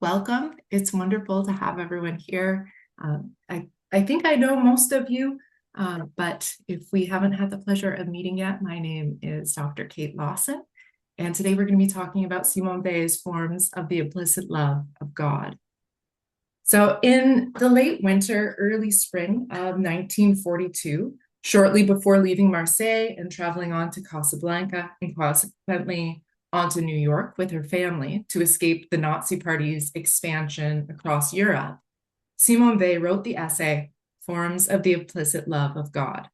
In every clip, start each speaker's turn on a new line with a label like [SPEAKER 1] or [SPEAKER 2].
[SPEAKER 1] welcome. It's wonderful to have everyone here. I think I know most of you, but if we haven't had the pleasure of meeting yet, my name is Dr. Kathryn Lawson, and today we're going to be talking about Simone Weil's forms of the implicit love of God. So in the late winter, early spring of 1942, shortly before leaving Marseille and traveling on to Casablanca and consequently onto New York with her family to escape the Nazi Party's expansion across Europe, Simone Weil wrote the essay, Forms of the Implicit Love of God.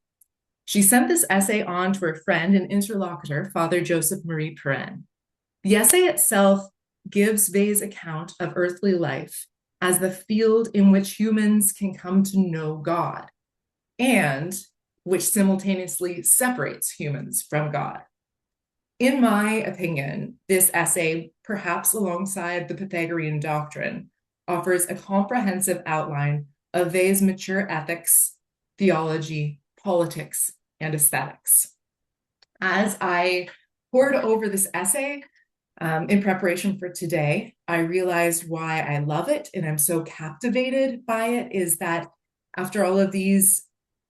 [SPEAKER 1] She sent this essay on to her friend and interlocutor, Father Joseph Marie Perrin. The essay itself gives Weil's account of earthly life as the field in which humans can come to know God, and which simultaneously separates humans from God. In my opinion, this essay, perhaps alongside the Pythagorean doctrine, offers a comprehensive outline of Weil's mature ethics, theology, politics, and aesthetics. As I pored over this essay in preparation for today, I realized why I love it and I'm so captivated by it is that after all of these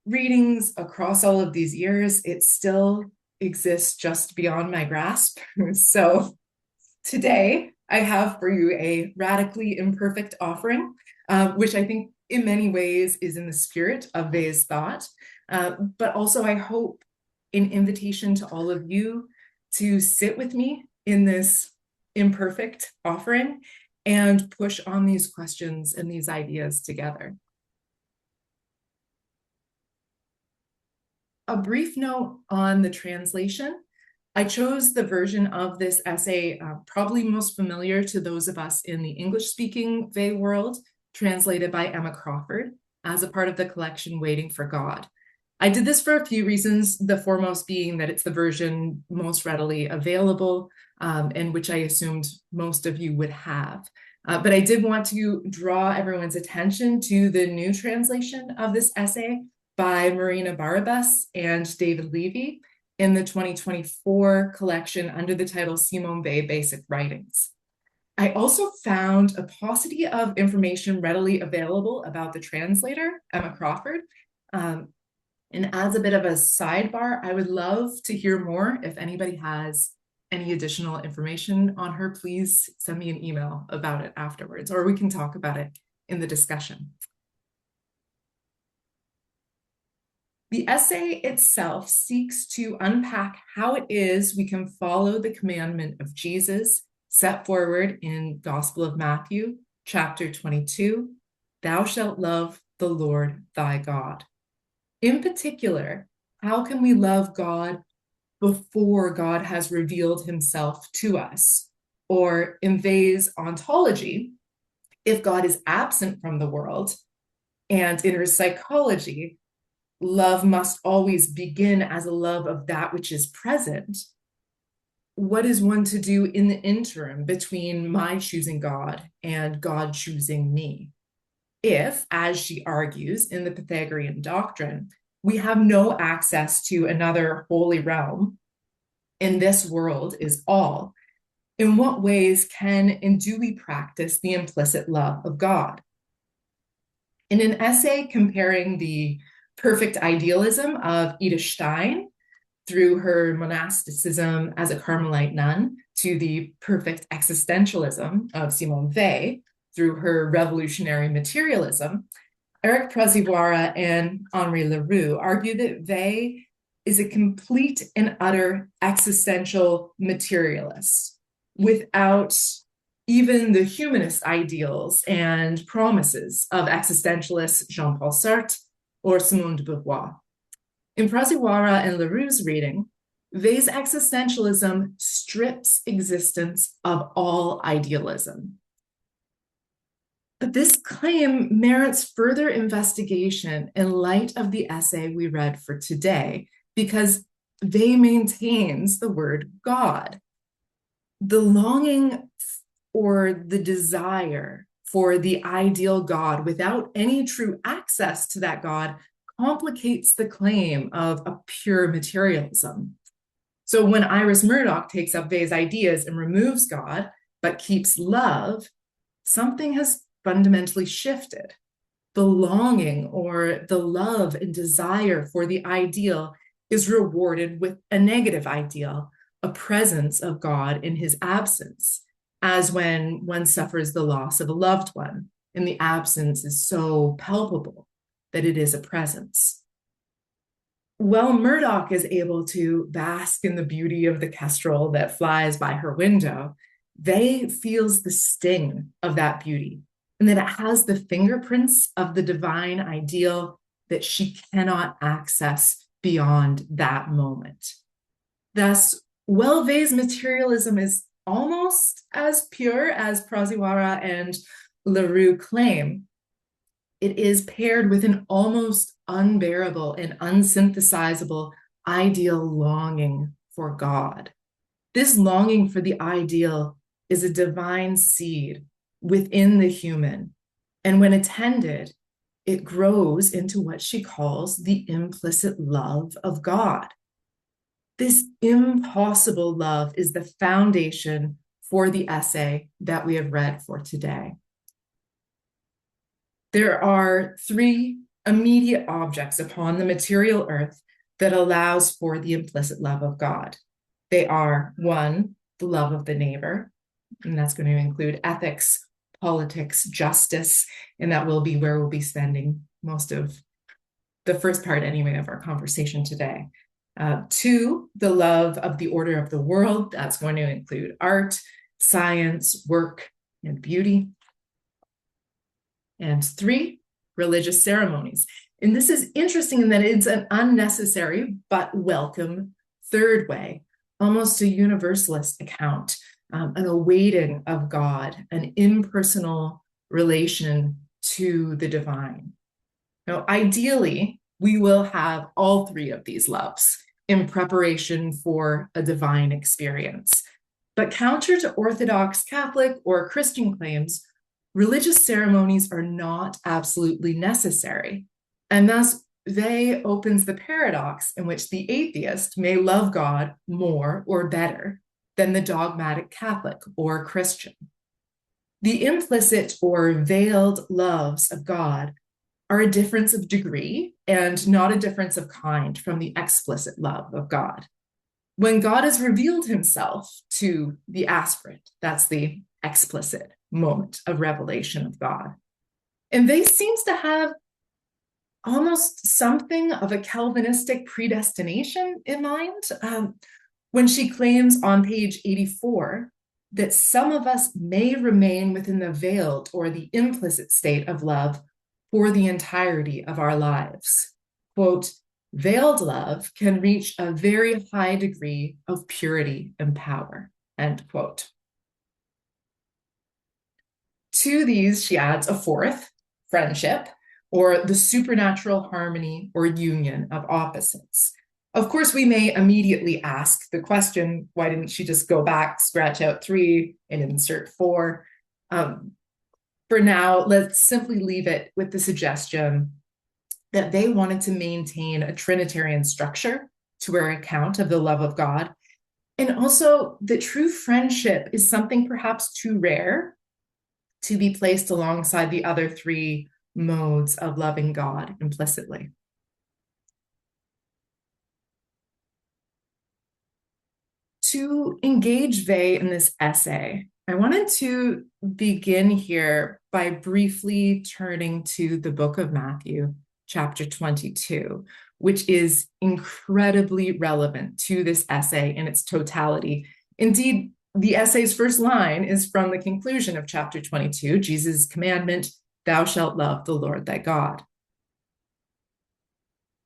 [SPEAKER 1] readings across all of these years, it still exists just beyond my grasp. So today I have for you a radically imperfect offering, which I think in many ways is in the spirit of Weil's thought, but also I hope an invitation to all of you to sit with me in this imperfect offering and push on these questions and these ideas together. A brief note on the translation. I chose the version of this essay probably most familiar to those of us in the English-speaking Weil world, translated by Emma Craufurd as a part of the collection Waiting for God. I did this for a few reasons, the foremost being that it's the version most readily available and which I assumed most of you would have. But I did want to draw everyone's attention to the new translation of this essay by Marina Barabas and David Levy in the 2024 collection under the title Simone Weil Basic Writings. I also found a paucity of information readily available about the translator, Emma Craufurd. And as a bit of a sidebar, I would love to hear more. If anybody has any additional information on her, please send me an email about it afterwards, or we can talk about it in the discussion. The essay itself seeks to unpack how it is we can follow the commandment of Jesus set forward in Gospel of Matthew, chapter 22, thou shalt love the Lord thy God. In particular, how can we love God before God has revealed himself to us? Or in Weil's ontology, if God is absent from the world, and in her psychology, love must always begin as a love of that which is present. What is one to do in the interim between my choosing God and God choosing me? If, as she argues in the Pythagorean doctrine, we have no access to another holy realm, and this world is all, in what ways can and do we practice the implicit love of God? In an essay comparing the perfect idealism of Edith Stein through her monasticism as a Carmelite nun to the perfect existentialism of Simone Weil through her revolutionary materialism, Eric Praziwara and Henri Leroux argue that Weil is a complete and utter existential materialist without even the humanist ideals and promises of existentialists Jean-Paul Sartre or Simone de Beauvoir. In Praziwara and Leroux's reading, Weil's existentialism strips existence of all idealism. But this claim merits further investigation in light of the essay we read for today, because Weil maintains the word God. The longing or the desire for the ideal God without any true access to that God complicates the claim of a pure materialism. So when Iris Murdoch takes up Weil's ideas and removes God, but keeps love, something has fundamentally shifted. The longing or the love and desire for the ideal is rewarded with a negative ideal, a presence of God in his absence, as when one suffers the loss of a loved one, and the absence is so palpable that it is a presence. While Murdoch is able to bask in the beauty of the kestrel that flies by her window, Vey feels the sting of that beauty, and that it has the fingerprints of the divine ideal that she cannot access beyond that moment. Thus, while Vey's materialism is almost as pure as Prasiwara and Leroux claim, it is paired with an almost unbearable and unsynthesizable ideal longing for God. This longing for the ideal is a divine seed within the human, and when attended, it grows into what she calls the implicit love of God. This impossible love is the foundation for the essay that we have read for today. There are three immediate objects upon the material earth that allows for the implicit love of God. They are, one, the love of the neighbor, and that's going to include ethics, politics, justice, and that will be where we'll be spending most of the first part anyway of our conversation today. Two, the love of the order of the world. That's going to include art, science, work, and beauty. And three, religious ceremonies. And this is interesting in that it's an unnecessary but welcome third way, almost a universalist account, an awaiting of God, an impersonal relation to the divine. Now, ideally, we will have all three of these loves in preparation for a divine experience. But counter to Orthodox Catholic or Christian claims, religious ceremonies are not absolutely necessary. And thus, Vey opens the paradox in which the atheist may love God more or better than the dogmatic Catholic or Christian. The implicit or veiled loves of God are a difference of degree and not a difference of kind from the explicit love of God. When God has revealed himself to the aspirant, that's the explicit moment of revelation of God. And Vey seems to have almost something of a Calvinistic predestination in mind when she claims on page 84 that some of us may remain within the veiled or the implicit state of love for the entirety of our lives. Quote, veiled love can reach a very high degree of purity and power, end quote. To these, she adds a fourth, friendship, or the supernatural harmony or union of opposites. Of course, we may immediately ask the question, why didn't she just go back, scratch out 3, and insert 4? For now, let's simply leave it with the suggestion that they wanted to maintain a Trinitarian structure to her account of the love of God, and also that true friendship is something perhaps too rare to be placed alongside the other 3 modes of loving God implicitly. To engage Vey in this essay, I wanted to begin here by briefly turning to the book of Matthew, chapter 22, which is incredibly relevant to this essay in its totality. Indeed, the essay's first line is from the conclusion of chapter 22, Jesus' commandment, thou shalt love the Lord thy God.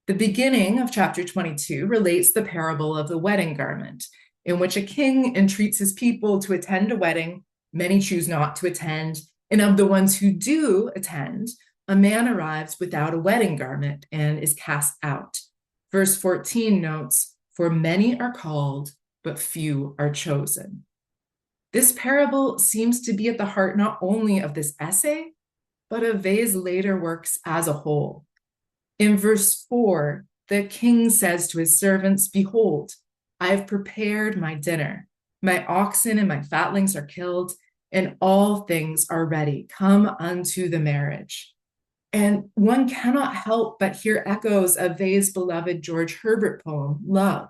[SPEAKER 1] The beginning of chapter 22 relates the parable of the wedding garment, in which a king entreats his people to attend a wedding. Many choose not to attend, and of the ones who do attend, a man arrives without a wedding garment and is cast out. Verse 14 notes, for many are called, but few are chosen. This parable seems to be at the heart not only of this essay, but of Vey's later works as a whole. In verse 4, the king says to his servants, behold, I have prepared my dinner. My oxen and my fatlings are killed, and all things are ready. Come unto the marriage. And one cannot help but hear echoes of Wei's beloved George Herbert poem, Love,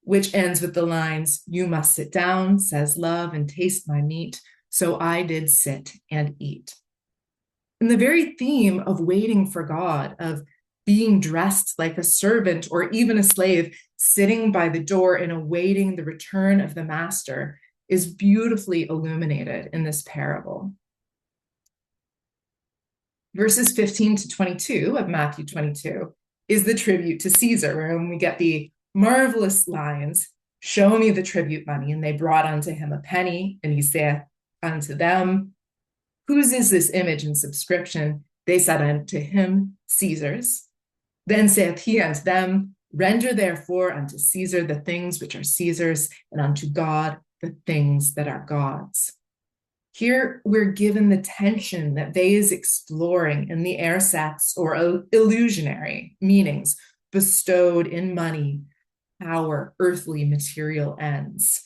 [SPEAKER 1] which ends with the lines, "You must sit down, says love, and taste my meat. So I did sit and eat." And the very theme of waiting for God, of being dressed like a servant or even a slave, sitting by the door and awaiting the return of the master, is beautifully illuminated in this parable. Verses 15 to 22 of Matthew 22 is the tribute to Caesar, and we get the marvelous lines, "Show me the tribute money. And they brought unto him a penny, and he saith unto them, Whose is this image and subscription? They said unto him, Caesar's. Then saith he unto them, Render therefore unto Caesar the things which are Caesar's, and unto God the things that are God's." Here we're given the tension that Weil is exploring in the ersatz or illusionary meanings bestowed in money, power, earthly, material ends.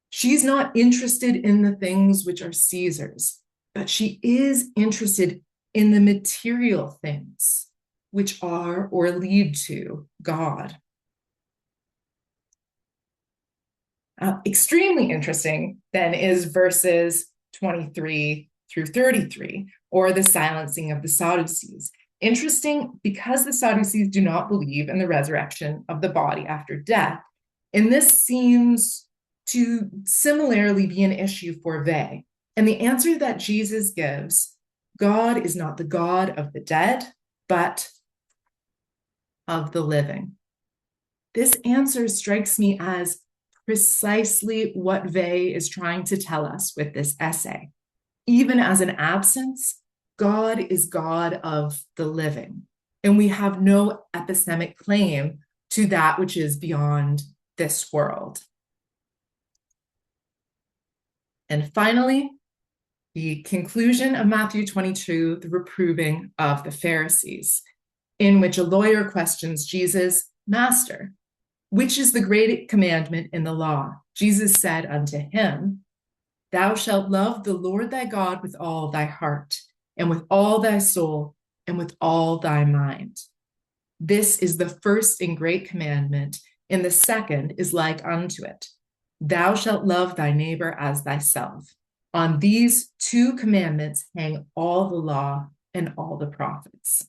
[SPEAKER 1] She's not interested in the things which are Caesar's, but she is interested in the material things which are or lead to God. Extremely interesting then is verses 23 through 33, or the silencing of the Sadducees. Interesting because the Sadducees do not believe in the resurrection of the body after death, and this seems to similarly be an issue for Weil. And the answer that Jesus gives, God is not the God of the dead, but of the living. This answer strikes me as precisely what Weil is trying to tell us with this essay. Even as an absence, God is God of the living, and we have no epistemic claim to that which is beyond this world. And finally, the conclusion of Matthew 22, the reproving of the Pharisees, in which a lawyer questions Jesus, Master, which is the great commandment in the law? Jesus said unto him, Thou shalt love the Lord thy God with all thy heart, and with all thy soul, and with all thy mind. This is the first and great commandment, and the second is like unto it. Thou shalt love thy neighbor as thyself. On these two commandments hang all the law and all the prophets.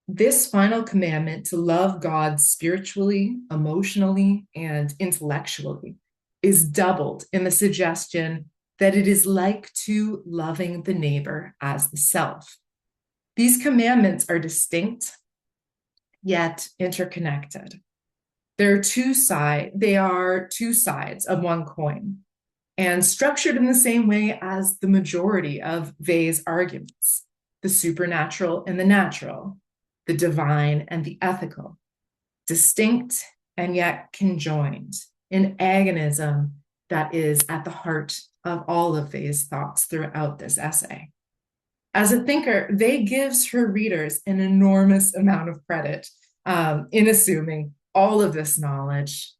[SPEAKER 1] This final commandment to love God spiritually, emotionally, and intellectually is doubled in the suggestion that it is like to loving the neighbor as the self. These commandments are distinct, yet interconnected. They are two sides of one coin, and structured in the same way as the majority of Weil's arguments, the supernatural and the natural, the divine and the ethical, distinct and yet conjoined, in agonism that is at the heart of all of Weil's thoughts throughout this essay. As a thinker, Weil gives her readers an enormous amount of credit in assuming all of this knowledge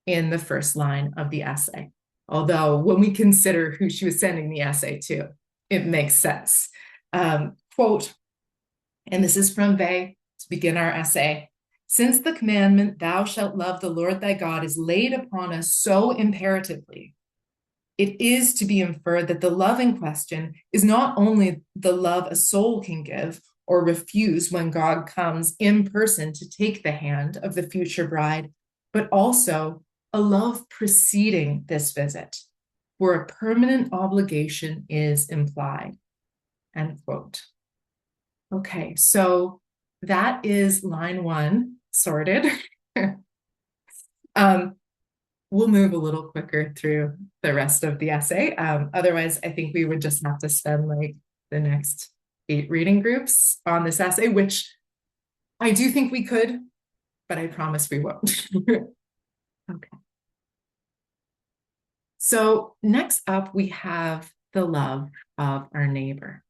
[SPEAKER 1] in the first line of the essay. Although when we consider who she was sending the essay to, it makes sense. Quote, and this is from Weil to begin our essay. Since the commandment, thou shalt love the Lord thy God, is laid upon us so imperatively, it is to be inferred that the love in question is not only the love a soul can give or refuse when God comes in person to take the hand of the future bride, but also a love preceding this visit, where a permanent obligation is implied. End quote. Okay, so that is line one sorted. We'll move a little quicker through the rest of the essay. Otherwise, I think we would just have to spend like the next 8 reading groups on this essay, which I do think we could, but I promise we won't. Okay. So next up, we have the love of our neighbor.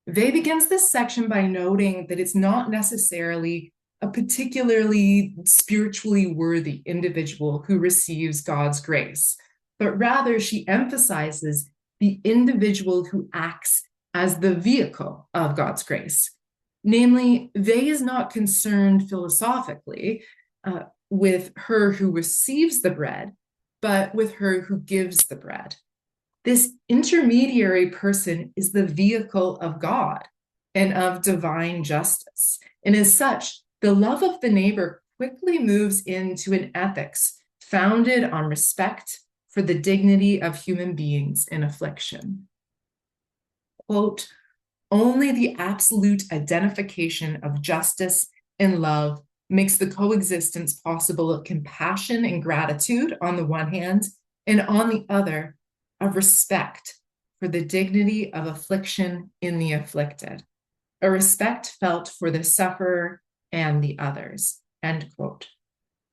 [SPEAKER 1] Weil begins this section by noting that it's not necessarily a particularly spiritually worthy individual who receives God's grace, but rather she emphasizes the individual who acts as the vehicle of God's grace. Namely, Weil is not concerned philosophically with her who receives the bread, but with her who gives the bread. This intermediary person is the vehicle of God and of divine justice. And as such, the love of the neighbor quickly moves into an ethics founded on respect for the dignity of human beings in affliction. Quote, only the absolute identification of justice and love makes the coexistence possible of compassion and gratitude on the one hand, and on the other, of respect for the dignity of affliction in the afflicted, a respect felt for the sufferer and the others, end quote.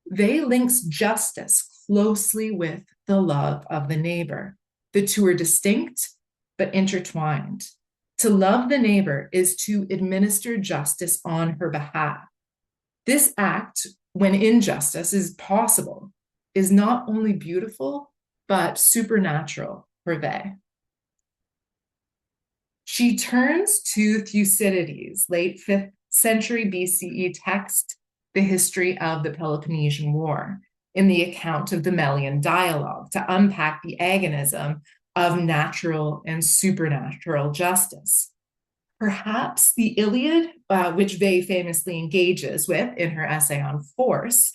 [SPEAKER 1] Weil links justice closely with the love of the neighbor. The two are distinct but intertwined. To love the neighbor is to administer justice on her behalf. This act, when injustice is possible, is not only beautiful, but supernatural for Weil. She turns to Thucydides' late 5th century BCE text, The History of the Peloponnesian War, in the account of the Melian dialogue, to unpack the agonism of natural and supernatural justice. Perhaps the Iliad, which Weil famously engages with in her essay on force,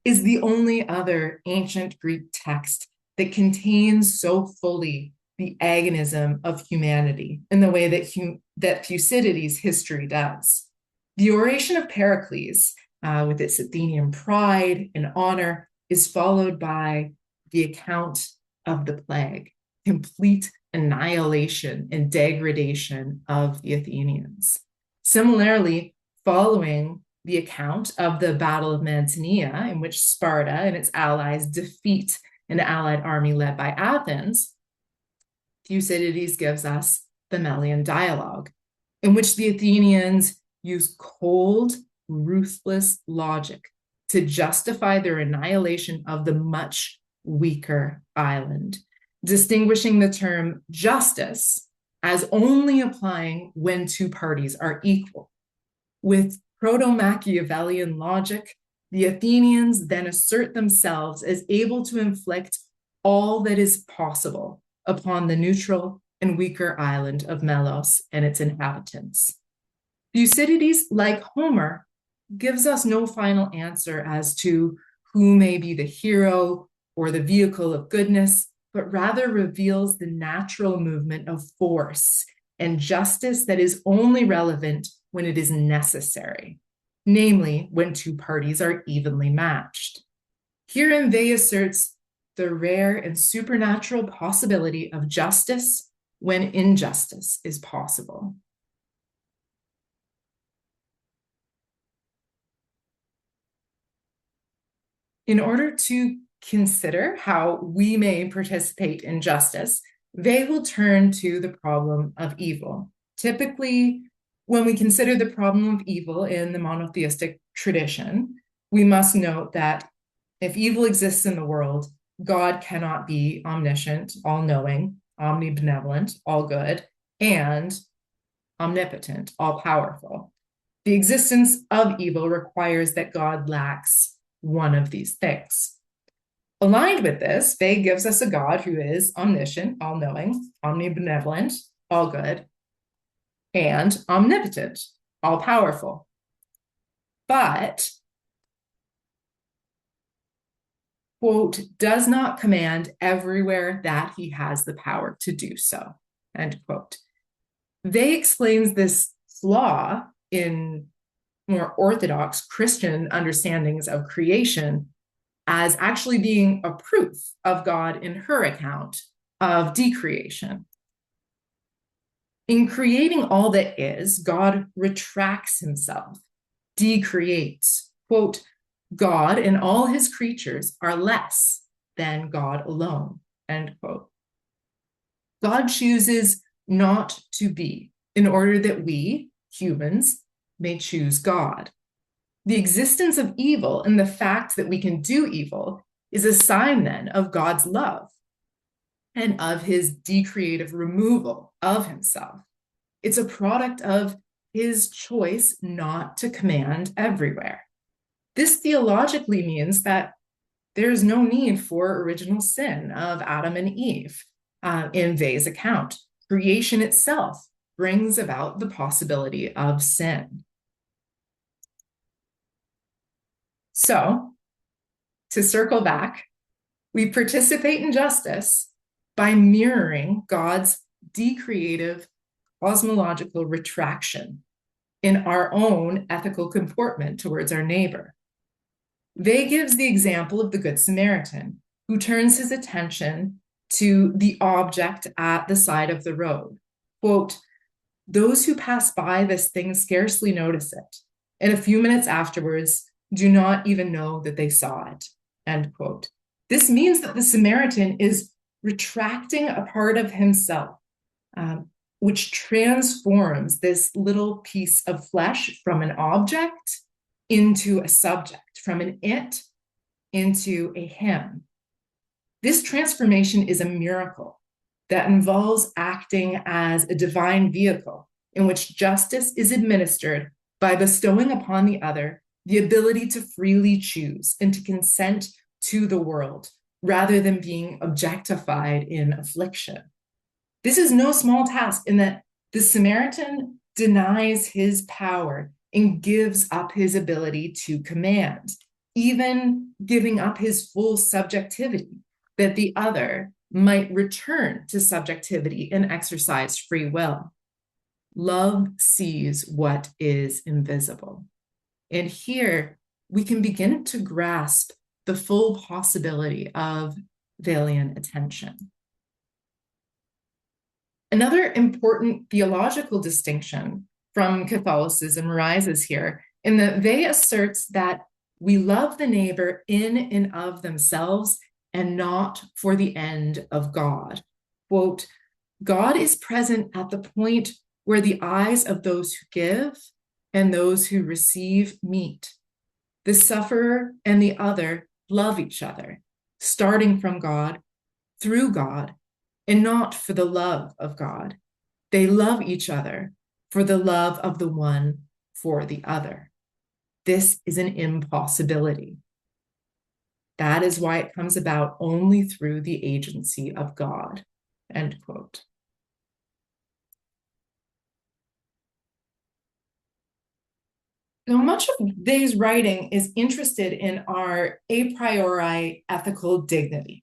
[SPEAKER 1] is the only other ancient Greek text that contains so fully the agonism of humanity in the way that Thucydides' history does. The oration of Pericles, with its Athenian pride and honor, is followed by the account of the plague, complete annihilation and degradation of the Athenians. Similarly, following the account of the Battle of Mantinea, in which Sparta and its allies defeat an allied army led by Athens, Thucydides gives us the Melian dialogue, in which the Athenians use cold, ruthless logic to justify their annihilation of the much weaker island, distinguishing the term justice as only applying when two parties are equal. With proto-Machiavellian logic, the Athenians then assert themselves as able to inflict all that is possible upon the neutral and weaker island of Melos and its inhabitants. Thucydides, like Homer, gives us no final answer as to who may be the hero or the vehicle of goodness, but rather reveals the natural movement of force and justice that is only relevant when it is necessary, namely when two parties are evenly matched. Herein Weil asserts the rare and supernatural possibility of justice when injustice is possible. In order to consider how we may participate in justice, Weil will turn to the problem of evil. Typically, when we consider the problem of evil in the monotheistic tradition, we must note that if evil exists in the world, God cannot be omniscient, all-knowing, omnibenevolent, all good, and omnipotent, all-powerful. The existence of evil requires that God lacks one of these things. Aligned with this, Weil gives us a God who is omniscient, all-knowing, omnibenevolent, all good, and omnipotent, all-powerful. But, quote, does not command everywhere that he has the power to do so, end quote. Weil explains this flaw in more orthodox Christian understandings of creation as actually being a proof of God in her account of decreation. In creating all that is, God retracts himself, decreates. Quote, God and all his creatures are less than God alone, end quote. God chooses not to be in order that we, humans, may choose God. The existence of evil and the fact that we can do evil is a sign then of God's love. and of his decreative removal of himself. It's a product of his choice not to command everywhere. This theologically means that there's no need for original sin of Adam and Eve in Weil's account. Creation itself brings about the possibility of sin. So, to circle back, we participate in justice by mirroring God's decreative cosmological retraction in our own ethical comportment towards our neighbor. Weil gives the example of the Good Samaritan, who turns his attention to the object at the side of the road. Quote, "Those who pass by this thing scarcely notice it, and a few minutes afterwards do not even know that they saw it." End quote. This means that the Samaritan is retracting a part of himself, which transforms this little piece of flesh from an object into a subject, from an it into a him. This transformation is a miracle that involves acting as a divine vehicle in which justice is administered by bestowing upon the other the ability to freely choose and to consent to the world rather than being objectified in affliction. This is no small task in that the Samaritan denies his power and gives up his ability to command, even giving up his full subjectivity, that the other might return to subjectivity and exercise free will. Love sees what is invisible. And here we can begin to grasp the full possibility of Weilian attention. Another important theological distinction from Catholicism arises here in that Weil asserts that we love the neighbor in and of themselves and not for the end of God. Quote, "God is present at the point where the eyes of those who give and those who receive meet. The sufferer and the other love each other, starting from God, through God, and not for the love of God. They love each other for the love of the one for the other. This is an impossibility. That is why it comes about only through the agency of God." End quote. Now, much of Weil's writing is interested in our a priori ethical dignity,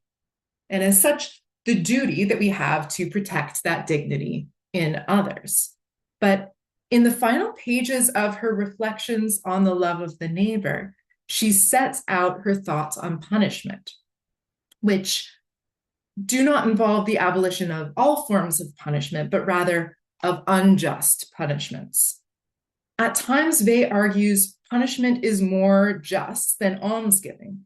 [SPEAKER 1] and as such, the duty that we have to protect that dignity in others. But in the final pages of her reflections on the love of the neighbor, she sets out her thoughts on punishment, which do not involve the abolition of all forms of punishment, but rather of unjust punishments. At times, Weil argues punishment is more just than almsgiving,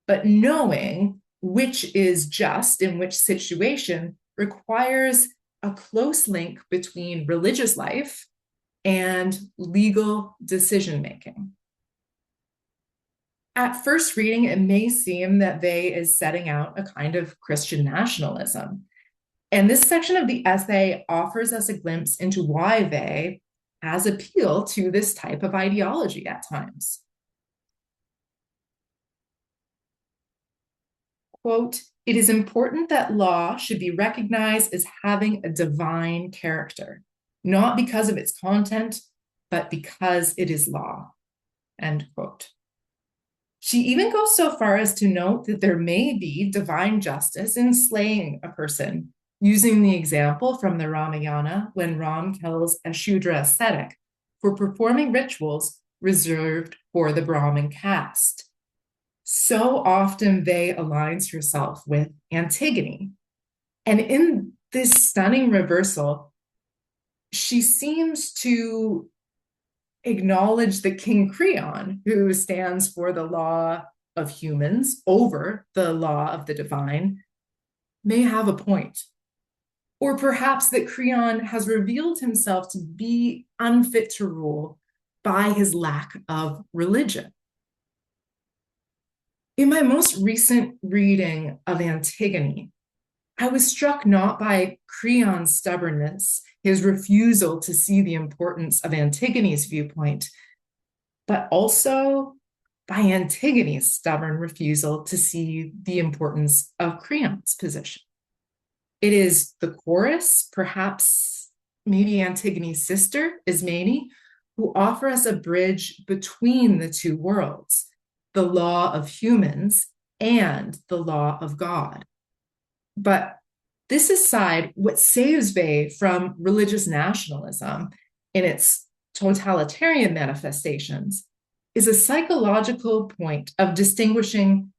[SPEAKER 1] but knowing which is just in which situation requires a close link between religious life and legal decision-making. At first reading, it may seem that Weil is setting out a kind of Christian nationalism. And this section of the essay offers us a glimpse into why Weil has appeal to this type of ideology at times. Quote, "It is important that law should be recognized as having a divine character, not because of its content, but because it is law." End quote. She even goes so far as to note that there may be divine justice in slaying a person, using the example from the Ramayana when Ram kills a Shudra ascetic for performing rituals reserved for the Brahmin caste. So often Weil aligns herself with Antigone. And in this stunning reversal, she seems to acknowledge that King Creon, who stands for the law of humans over the law of the divine, may have a point. Or perhaps that Creon has revealed himself to be unfit to rule by his lack of religion. In my most recent reading of Antigone, I was struck not by Creon's stubbornness, his refusal to see the importance of Antigone's viewpoint, but also by Antigone's stubborn refusal to see the importance of Creon's position. It is the chorus, perhaps maybe Antigone's sister, Ismene, who offer us a bridge between the two worlds, the law of humans and the law of God. But this aside, what saves Weil from religious nationalism in its totalitarian manifestations is a psychological point of distinguishing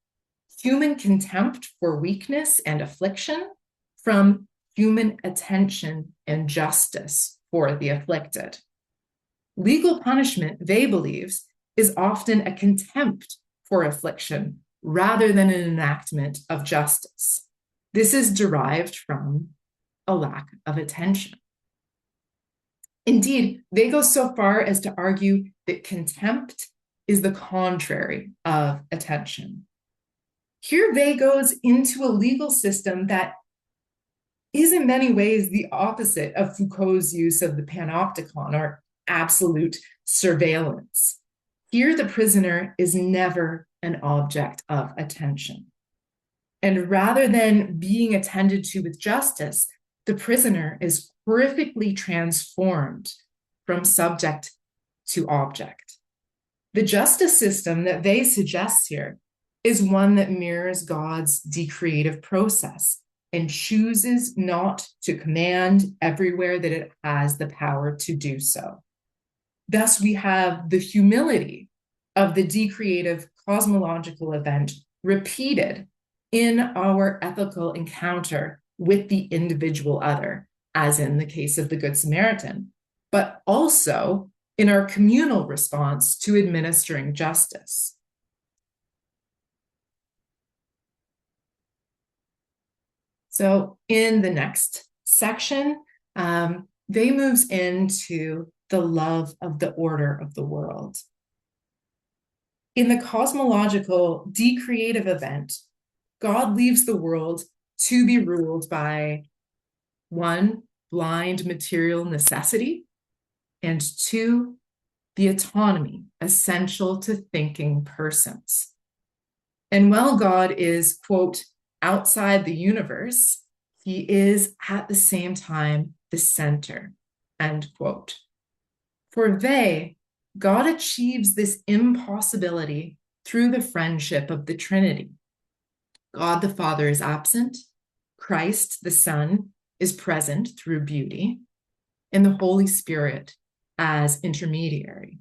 [SPEAKER 1] human contempt for weakness and affliction from human attention and justice for the afflicted. Legal punishment, Weil believes, is often a contempt for affliction rather than an enactment of justice. This is derived from a lack of attention. Indeed, Weil goes so far as to argue that contempt is the contrary of attention. Here, Weil goes into a legal system that is in many ways the opposite of Foucault's use of the panopticon, or absolute surveillance. Here, the prisoner is never an object of attention. And rather than being attended to with justice, the prisoner is horrifically transformed from subject to object. The justice system that Weil suggests here is one that mirrors God's decreative process and chooses not to command everywhere that it has the power to do so. Thus, we have the humility of the decreative cosmological event repeated in our ethical encounter with the individual other, as in the case of the Good Samaritan, but also in our communal response to administering justice. So in the next section, Weil moves into the love of the order of the world. In the cosmological decreative event, God leaves the world to be ruled by, one, blind material necessity, and two, the autonomy essential to thinking persons. And while God is, quote, outside the universe, he is at the same time the center, end quote. For Weil, God achieves this impossibility through the friendship of the Trinity. God the Father is absent, Christ the Son is present through beauty, and the Holy Spirit as intermediary.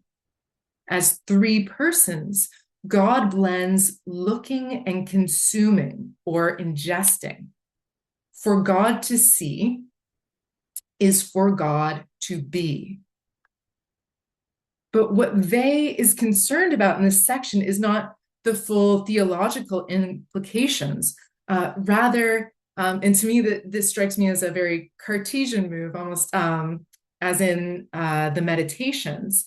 [SPEAKER 1] As three persons, God blends looking and consuming or ingesting. For God to see is for God to be. But what Weil is concerned about in this section is not the full theological implications. Rather, and to me, this strikes me as a very Cartesian move, almost as in the Meditations.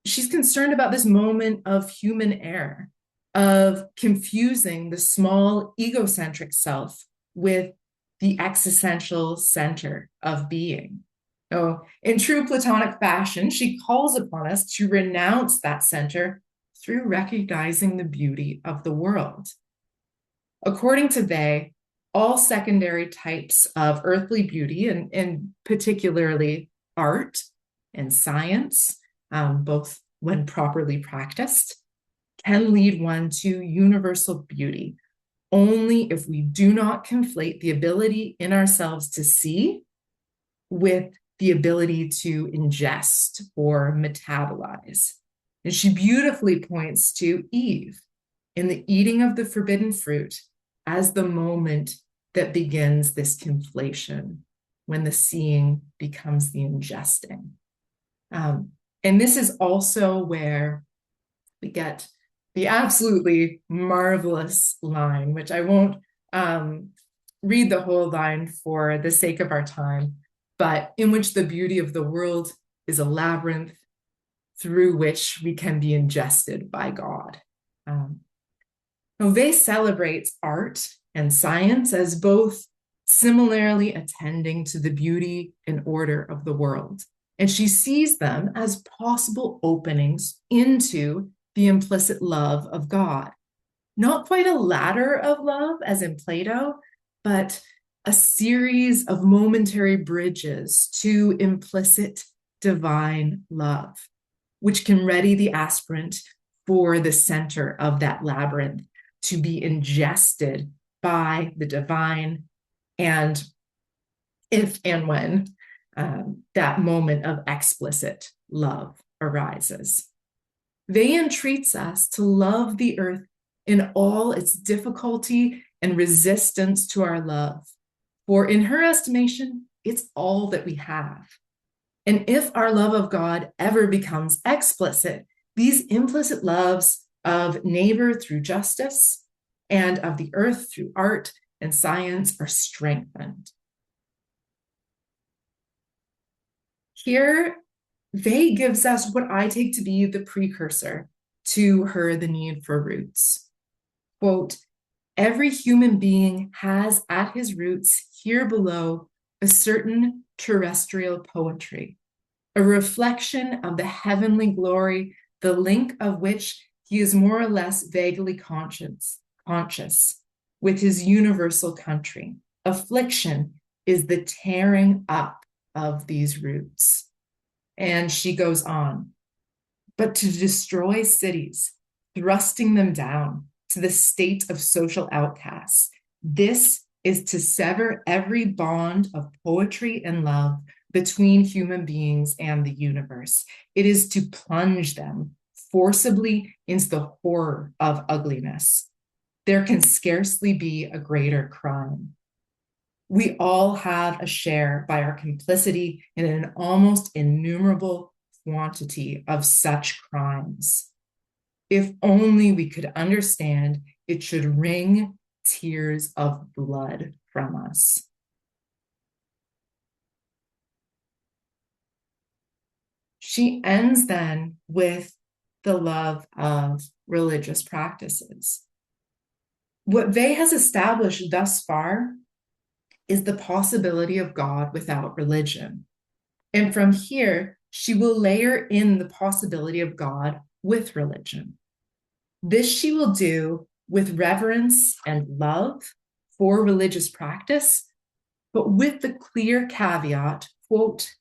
[SPEAKER 1] She's concerned about this moment of human error, of confusing the small egocentric self with the existential center of being. So, in true Platonic fashion, she calls upon us to renounce that center through recognizing the beauty of the world. According to Weil, all secondary types of earthly beauty, and particularly art and science, both when properly practiced, can lead one to universal beauty only if we do not conflate the ability in ourselves to see with the ability to ingest or metabolize. And she beautifully points to Eve in the eating of the forbidden fruit as the moment that begins this conflation, when the seeing becomes the ingesting. And this is also where we get the absolutely marvelous line, which I won't read the whole line for the sake of our time, but in which the beauty of the world is a labyrinth through which we can be ingested by God. Weil celebrates art and science as both similarly attending to the beauty and order of the world. And she sees them as possible openings into the implicit love of God. Not quite a ladder of love, as in Plato, but a series of momentary bridges to implicit divine love, which can ready the aspirant for the center of that labyrinth to be ingested by the divine, and if and when that moment of explicit love arises. They entreats us to love the earth in all its difficulty and resistance to our love, for in her estimation, it's all that we have. And if our love of God ever becomes explicit, these implicit loves of neighbor through justice and of the earth through art and science are strengthened. Here, Vey gives us what I take to be the precursor to her The Need for Roots. Quote, every human being has at his roots here below a certain terrestrial poetry, a reflection of the heavenly glory, the link of which he is more or less vaguely conscious with his universal country. Affliction is the tearing up of these roots. And she goes on, but to destroy cities, thrusting them down to the state of social outcasts, this is to sever every bond of poetry and love between human beings and the universe. It is to plunge them forcibly into the horror of ugliness. There can scarcely be a greater crime. We all have a share by our complicity in an almost innumerable quantity of such crimes. If only we could understand, it should wring tears of blood from us. She ends then with the love of religious practices. What Vey has established thus far is the possibility of God without religion. And from here, she will layer in the possibility of God with religion. This she will do with reverence and love for religious practice, but with the clear caveat, quote,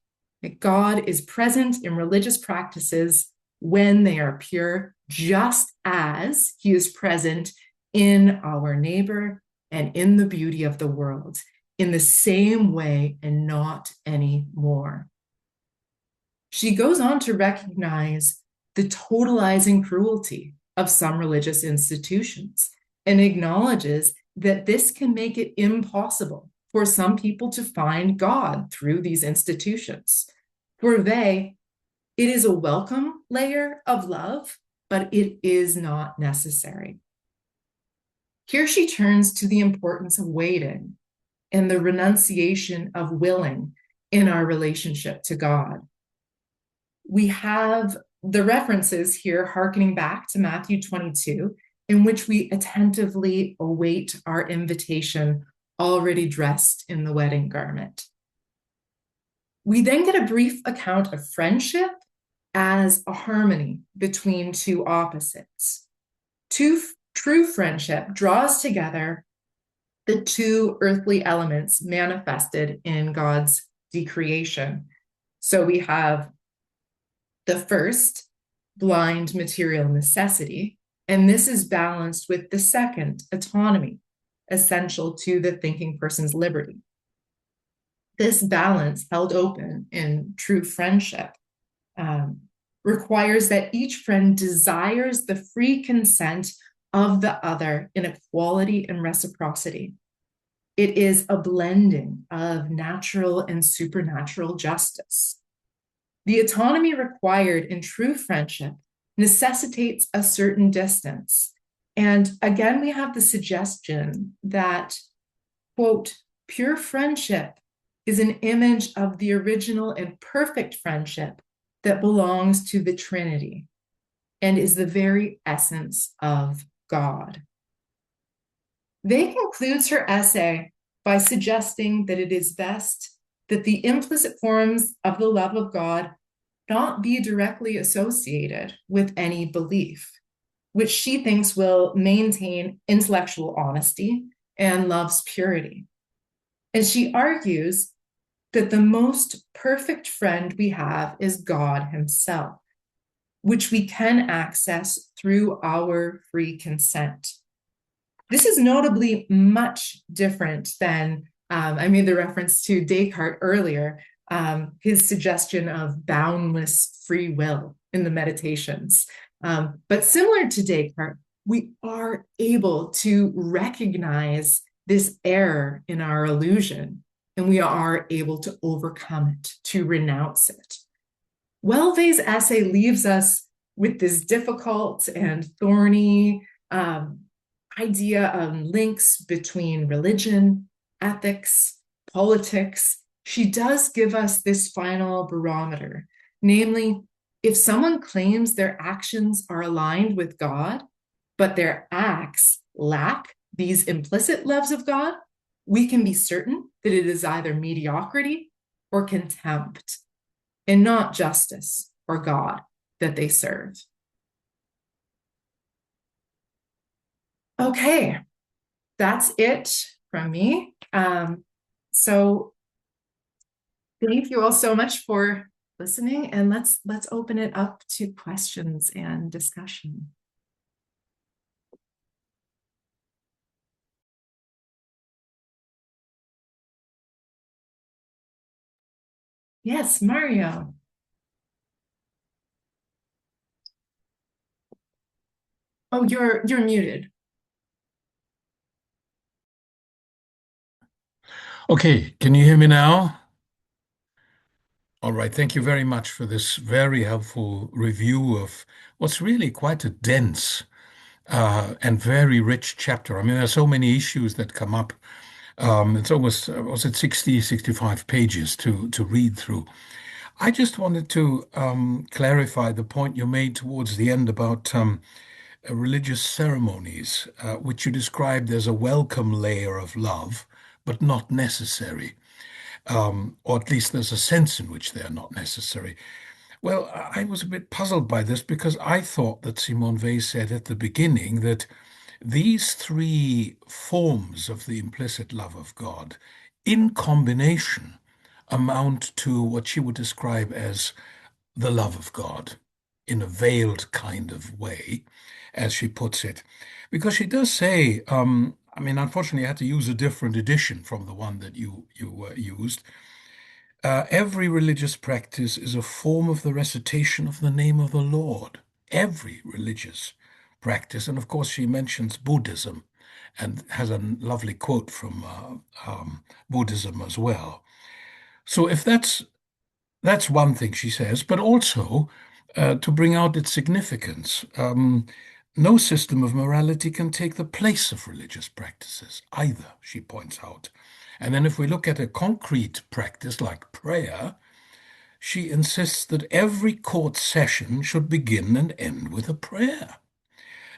[SPEAKER 1] that God is present in religious practices when they are pure, just as he is present in our neighbor and in the beauty of the world, in the same way and not any more. She goes on to recognize the totalizing cruelty of some religious institutions and acknowledges that this can make it impossible for some people to find God through these institutions. For Vey, it is a welcome layer of love, but it is not necessary. Here she turns to the importance of waiting and the renunciation of willing in our relationship to God. We have the references here hearkening back to Matthew 22, in which we attentively await our invitation, already dressed in the wedding garment. We then get a brief account of friendship as a harmony between two opposites. True friendship draws together the two earthly elements manifested in God's decreation. So we have the first, blind material necessity, and this is balanced with the second, autonomy, essential to the thinking person's liberty. This balance, held open in true friendship, requires that each friend desires the free consent of the other in equality and reciprocity. It is a blending of natural and supernatural justice. The autonomy required in true friendship necessitates a certain distance. And again, we have the suggestion that, quote, pure friendship is an image of the original and perfect friendship that belongs to the Trinity and is the very essence of God. Vey concludes her essay by suggesting that it is best that the implicit forms of the love of God not be directly associated with any belief, which she thinks will maintain intellectual honesty and love's purity. And she argues that the most perfect friend we have is God himself, which we can access through our free consent. This is notably much different than, I made the reference to Descartes earlier, his suggestion of boundless free will in the Meditations. But similar to Descartes, we are able to recognize this error in our illusion, and we are able to overcome it, to renounce it. Welvey's essay leaves us with this difficult and thorny idea of links between religion, ethics, politics. She does give us this final barometer, namely, if someone claims their actions are aligned with God, but their acts lack these implicit loves of God, we can be certain that it is either mediocrity or contempt, and not justice or God that they serve. Okay, that's it from me. So thank you all so much for listening, and let's open it up to questions and discussion. Yes, Mario. Oh, you're muted.
[SPEAKER 2] Okay, can you hear me now? All right, thank you very much for this very helpful review of what's really quite a dense and very rich chapter. I mean, there are so many issues that come up. It's almost, was it 60, 65 pages to read through. I just wanted to clarify the point you made towards the end about religious ceremonies, which you described as a welcome layer of love, but not necessary. Or at least there's a sense in which they are not necessary. Well, I was a bit puzzled by this because I thought that Simone Weil said at the beginning that these three forms of the implicit love of God, in combination, amount to what she would describe as the love of God in a veiled kind of way, as she puts it. Because she does say, I mean, unfortunately, I had to use a different edition from the one that you used. Every religious practice is a form of the recitation of the name of the Lord. Every religious practice. And of course, she mentions Buddhism and has a lovely quote from Buddhism as well. So if that's one thing she says, but also to bring out its significance. No system of morality can take the place of religious practices either, she points out. And then if we look at a concrete practice like prayer, she insists that every court session should begin and end with a prayer.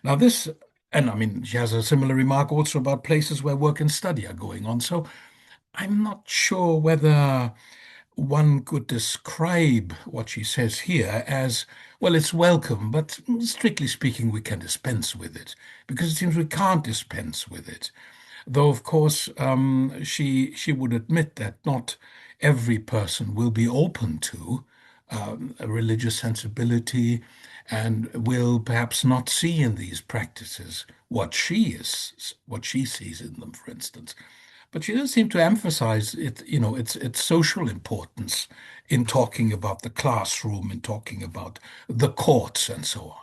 [SPEAKER 2] Now this, and I mean, she has a similar remark also about places where work and study are going on. So I'm not sure whether one could describe what she says here as, well, it's welcome, but strictly speaking, we can dispense with it, because it seems we can't dispense with it. Though, of course, she would admit that not every person will be open to a religious sensibility and will perhaps not see in these practices what she sees in them, for instance. But she does seem to emphasize it, its social importance in talking about the classroom and talking about the courts and so on.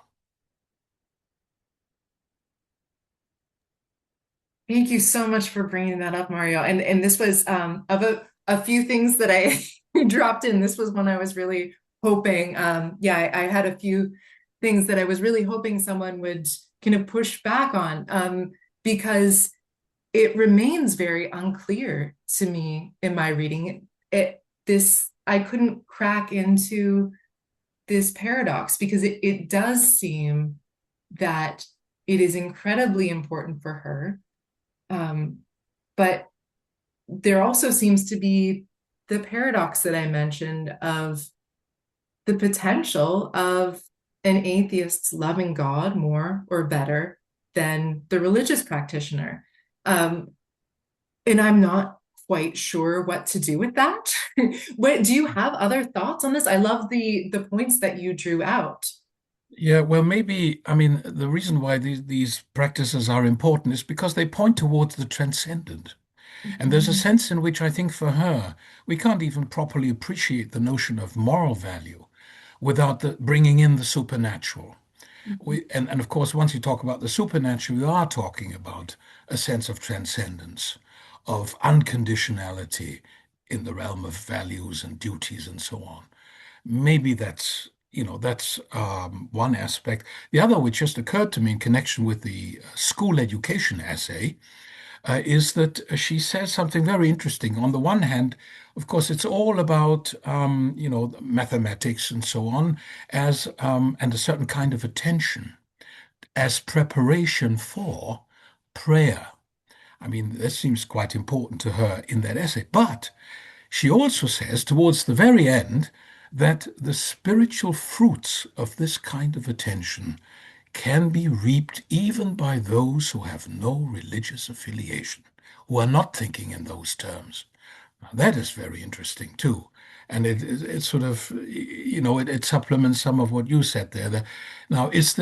[SPEAKER 1] Thank you so much for bringing that up, Mario. And this was of a few things that I dropped in. This was one I was really hoping. Yeah, I had a few things that I was really hoping someone would kind of push back on, because it remains very unclear to me in my reading. I couldn't crack into this paradox because it does seem that it is incredibly important for her, but there also seems to be the paradox that I mentioned of the potential of an atheist loving God more or better than the religious practitioner. Um, and I'm not quite sure what to do with that. What do you have other thoughts on this? I love the points that you drew out.
[SPEAKER 2] Yeah, well, maybe, I mean, the reason why these practices are important is because they point towards the transcendent. And there's a
[SPEAKER 1] Mhm,
[SPEAKER 2] sense in which I think for her, we can't even properly appreciate the notion of moral value without bringing in the supernatural.
[SPEAKER 1] mhm,
[SPEAKER 2] And of course, once you talk about the supernatural, you are talking about a sense of transcendence, of unconditionality in the realm of values and duties and so on. Maybe that's one aspect. The other, which just occurred to me in connection with the school education essay, is that she says something very interesting. On the one hand, of course, it's all about mathematics and so on, as and a certain kind of attention as preparation for prayer. I mean, this seems quite important to her in that essay. But she also says towards the very end that the spiritual fruits of this kind of attention can be reaped even by those who have no religious affiliation, who are not thinking in those terms. Now, that is very interesting too. And it sort of, it supplements some of what you said there. Now, is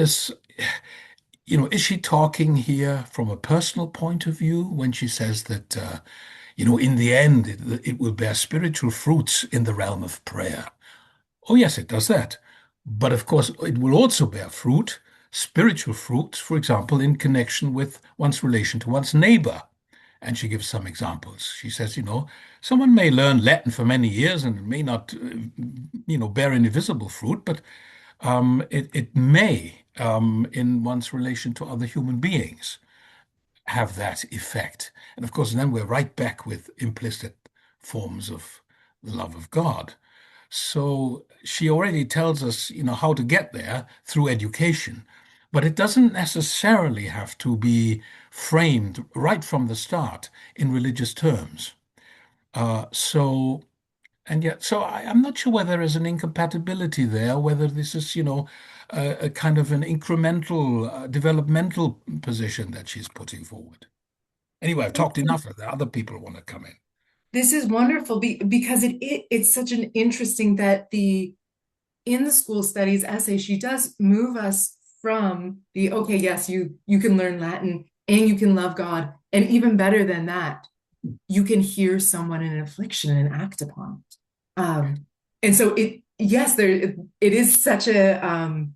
[SPEAKER 2] she talking here from a personal point of view when she says that, in the end, it will bear spiritual fruits in the realm of prayer? Oh, yes, it does that. But of course, it will also bear fruit, spiritual fruit, for example, in connection with one's relation to one's neighbor. And she gives some examples. She says, someone may learn Latin for many years and it may not, bear any visible fruit, but it may, in one's relation to other human beings, have that effect. And of course, then we're right back with implicit forms of the love of God. So she already tells us, how to get there through education, but it doesn't necessarily have to be framed right from the start in religious terms. So, and yet, so I'm not sure whether there is an incompatibility there, whether this is, a kind of an incremental, developmental position that she's putting forward. Anyway, I've talked enough of that. Other people want to come in.
[SPEAKER 1] This is wonderful because it's such an interesting that the in the school studies essay, she does move us from the okay, yes, you can learn Latin and you can love God, and even better than that, you can hear someone in affliction and act upon it. And so it is such a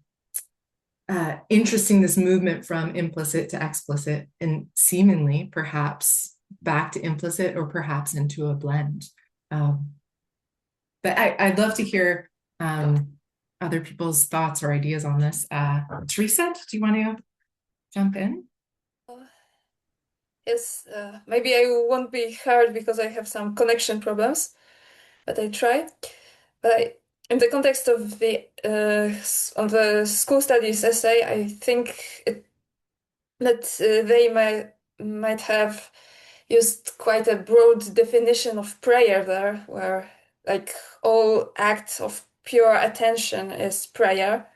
[SPEAKER 1] interesting this movement from implicit to explicit, and seemingly perhaps back to implicit or perhaps into a blend. Um, but I'd love to hear other people's thoughts or ideas on this. Teresa, do you want to jump in?
[SPEAKER 3] Uh, Yes, maybe I won't be heard because I have some connection problems, but I try. In the context of on the school studies essay, I think that they might have used quite a broad definition of prayer there, where like all acts of pure attention is prayer,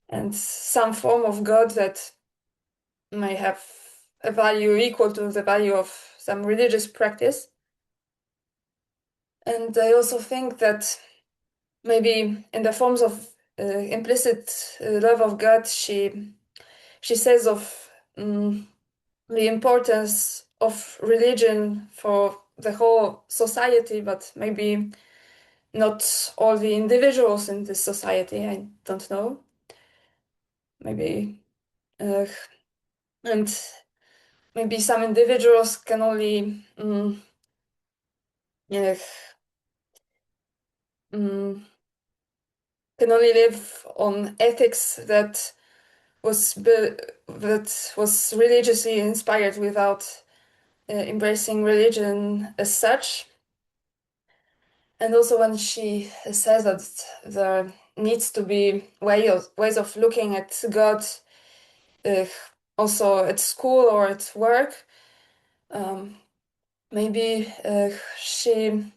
[SPEAKER 3] and some form of God that may have a value equal to the value of some religious practice. And I also think that maybe in the forms of implicit love of God, she says of the importance of religion for the whole society, but maybe not all the individuals in this society. I don't know. Maybe uh, and maybe some individuals can only yeah, mm, can only live on ethics that was religiously inspired without embracing religion as such. And also when she says that there needs to be ways of looking at God, uh, also at school or at work, um, maybe she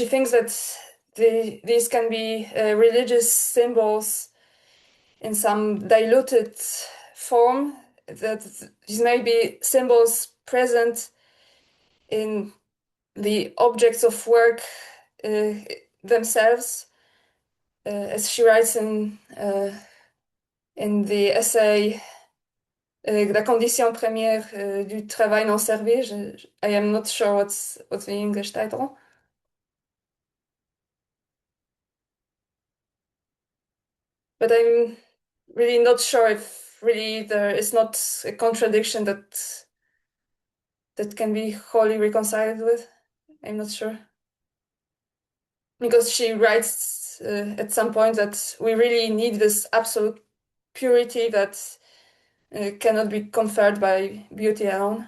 [SPEAKER 3] thinks that these can be religious symbols in some diluted form, that these may be symbols present in the objects of work themselves, as she writes in the essay La condition première du travail non servi. I am not sure what's the English title. But I'm really not sure if really there is not a contradiction that can be wholly reconciled with. I'm not sure. Because she writes at some point that we really need this absolute purity that cannot be conferred by beauty alone.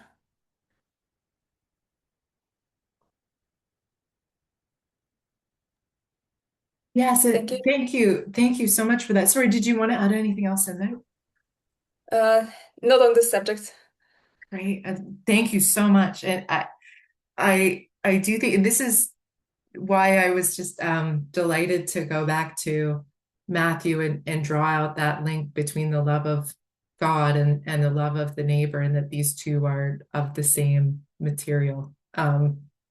[SPEAKER 1] Yes,
[SPEAKER 3] Thank you.
[SPEAKER 1] thank you. Thank you so much for that. Sorry, did you want to add anything else in there?
[SPEAKER 3] Not on this subject.
[SPEAKER 1] Great. Thank you so much. And I do think, and this is why I was just delighted to go back to Matthew and draw out that link between the love of God and the love of the neighbor, and that these two are of the same material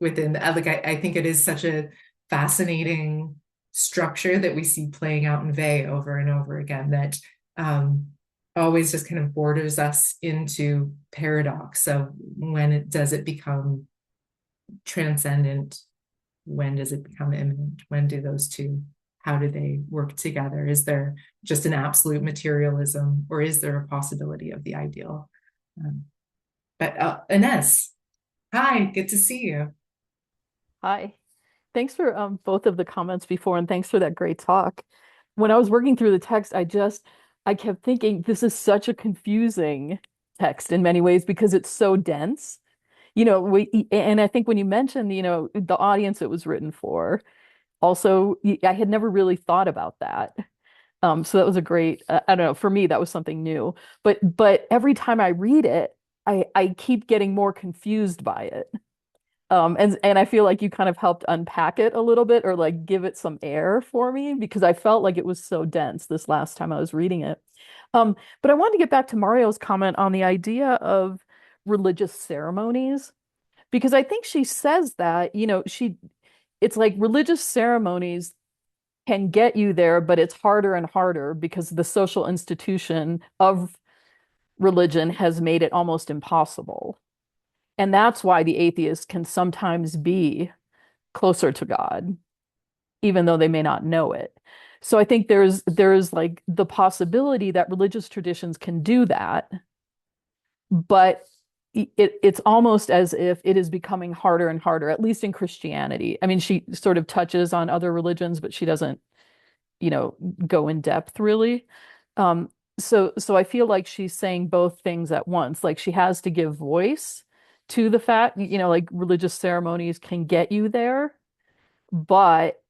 [SPEAKER 1] within like I think it is such a fascinating structure that we see playing out in Vey over and over again, that always just kind of borders us into paradox. So when does it become transcendent? When does it become immanent? When do those two, how do they work together? Is there just an absolute materialism, or is there a possibility of the ideal? But Ines, hi, good to see you.
[SPEAKER 4] Hi. Thanks for both of the comments before, and thanks for that great talk. When I was working through the text, I kept thinking this is such a confusing text in many ways because it's so dense. And I think when you mentioned, the audience it was written for, also, I had never really thought about that. So that was a great, I don't know, for me, that was something new. But every time I read it, I keep getting more confused by it. And I feel like you kind of helped unpack it a little bit, or like give it some air for me, because I felt like it was so dense this last time I was reading it. But I wanted to get back to Mario's comment on the idea of religious ceremonies, because I think she says that, it's like religious ceremonies can get you there, but it's harder and harder because the social institution of religion has made it almost impossible. And that's why the atheist can sometimes be closer to God, even though they may not know it. So I think there's like the possibility that religious traditions can do that, but it's almost as if it is becoming harder and harder, at least in Christianity. I mean, she sort of touches on other religions, but she doesn't, go in depth really. Um, so I feel like she's saying both things at once. Like she has to give voice to the fact, like religious ceremonies can get you there, but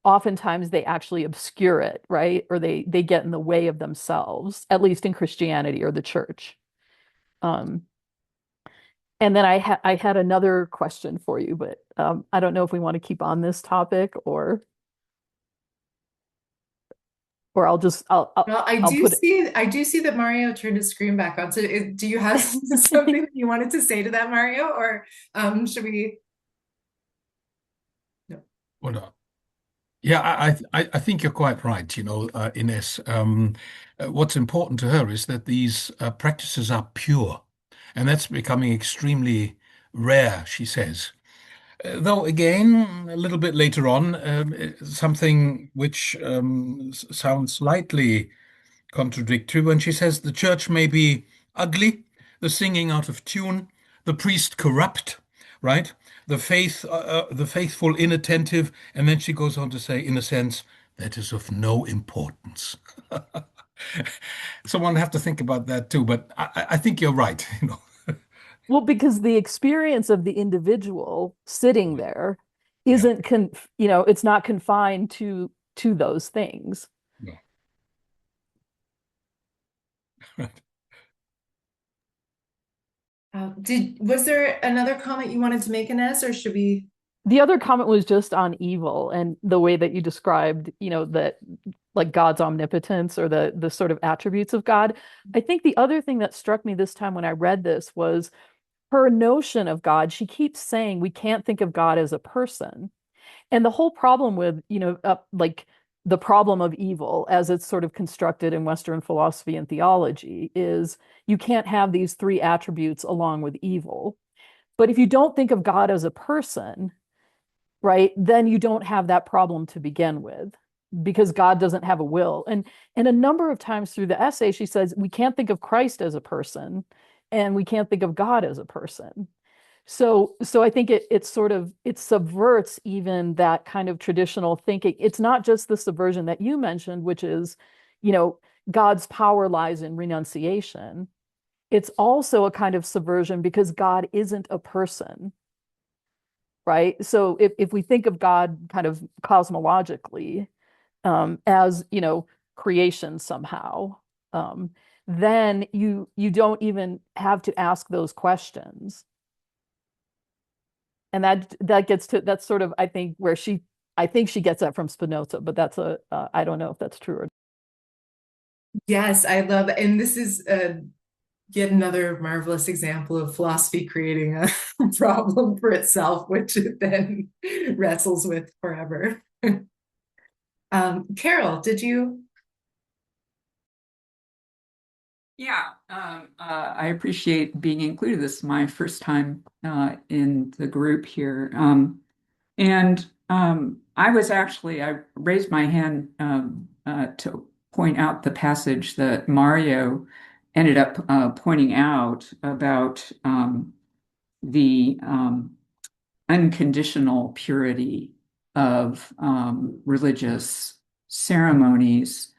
[SPEAKER 4] oftentimes they actually obscure it, right? Or they get in the way of themselves, at least in Christianity or the church. Um, and then I had another question for you, but I don't know if we want to keep on this topic, or
[SPEAKER 1] Well,
[SPEAKER 4] I'll put it.
[SPEAKER 1] I do see that Mario turned his screen back on. So do you have something that you wanted to say to that, Mario? Or should we? No.
[SPEAKER 2] Well, yeah, I think you're quite right, Ines. What's important to her is that these practices are pure, and that's becoming extremely rare, she says. Though again, a little bit later on, something which sounds slightly contradictory when she says the church may be ugly, the singing out of tune, the priest corrupt, right? The faithful inattentive, and then she goes on to say, in a sense, that is of no importance. Someone have to think about that too, but I think you're right,
[SPEAKER 4] Well, because the experience of the individual sitting there
[SPEAKER 2] Yeah,
[SPEAKER 4] isn't it's not confined to those things.
[SPEAKER 2] yeah.
[SPEAKER 1] Was there another comment you wanted to make, Inez, or should we?
[SPEAKER 4] The other comment was just on evil and the way that you described, that like God's omnipotence or the sort of attributes of God. I think the other thing that struck me this time when I read this was her notion of God. She keeps saying we can't think of God as a person. And the whole problem with, like the problem of evil as it's sort of constructed in Western philosophy and theology is you can't have these three attributes along with evil. But if you don't think of God as a person, right, then you don't have that problem to begin with because God doesn't have a will. And a number of times through the essay, she says we can't think of Christ as a person and we can't think of God as a person. So I think it subverts even that kind of traditional thinking. It's not just the subversion that you mentioned, which is, you know, God's power lies in renunciation. It's also a kind of subversion because God isn't a person, right? So if we think of God kind of cosmologically, as, creation somehow, um, then you don't even have to ask those questions. And that gets to that's sort of I think she gets that from Spinoza, but I don't know if that's true or
[SPEAKER 1] Yes, I love it. And this is yet another marvelous example of philosophy creating a problem for itself, which it then wrestles with forever. Carol, did you?
[SPEAKER 5] Yeah, I appreciate being included. This is my first time in the group here. I raised my hand to point out the passage that Mario ended up pointing out about the unconditional purity of religious ceremonies,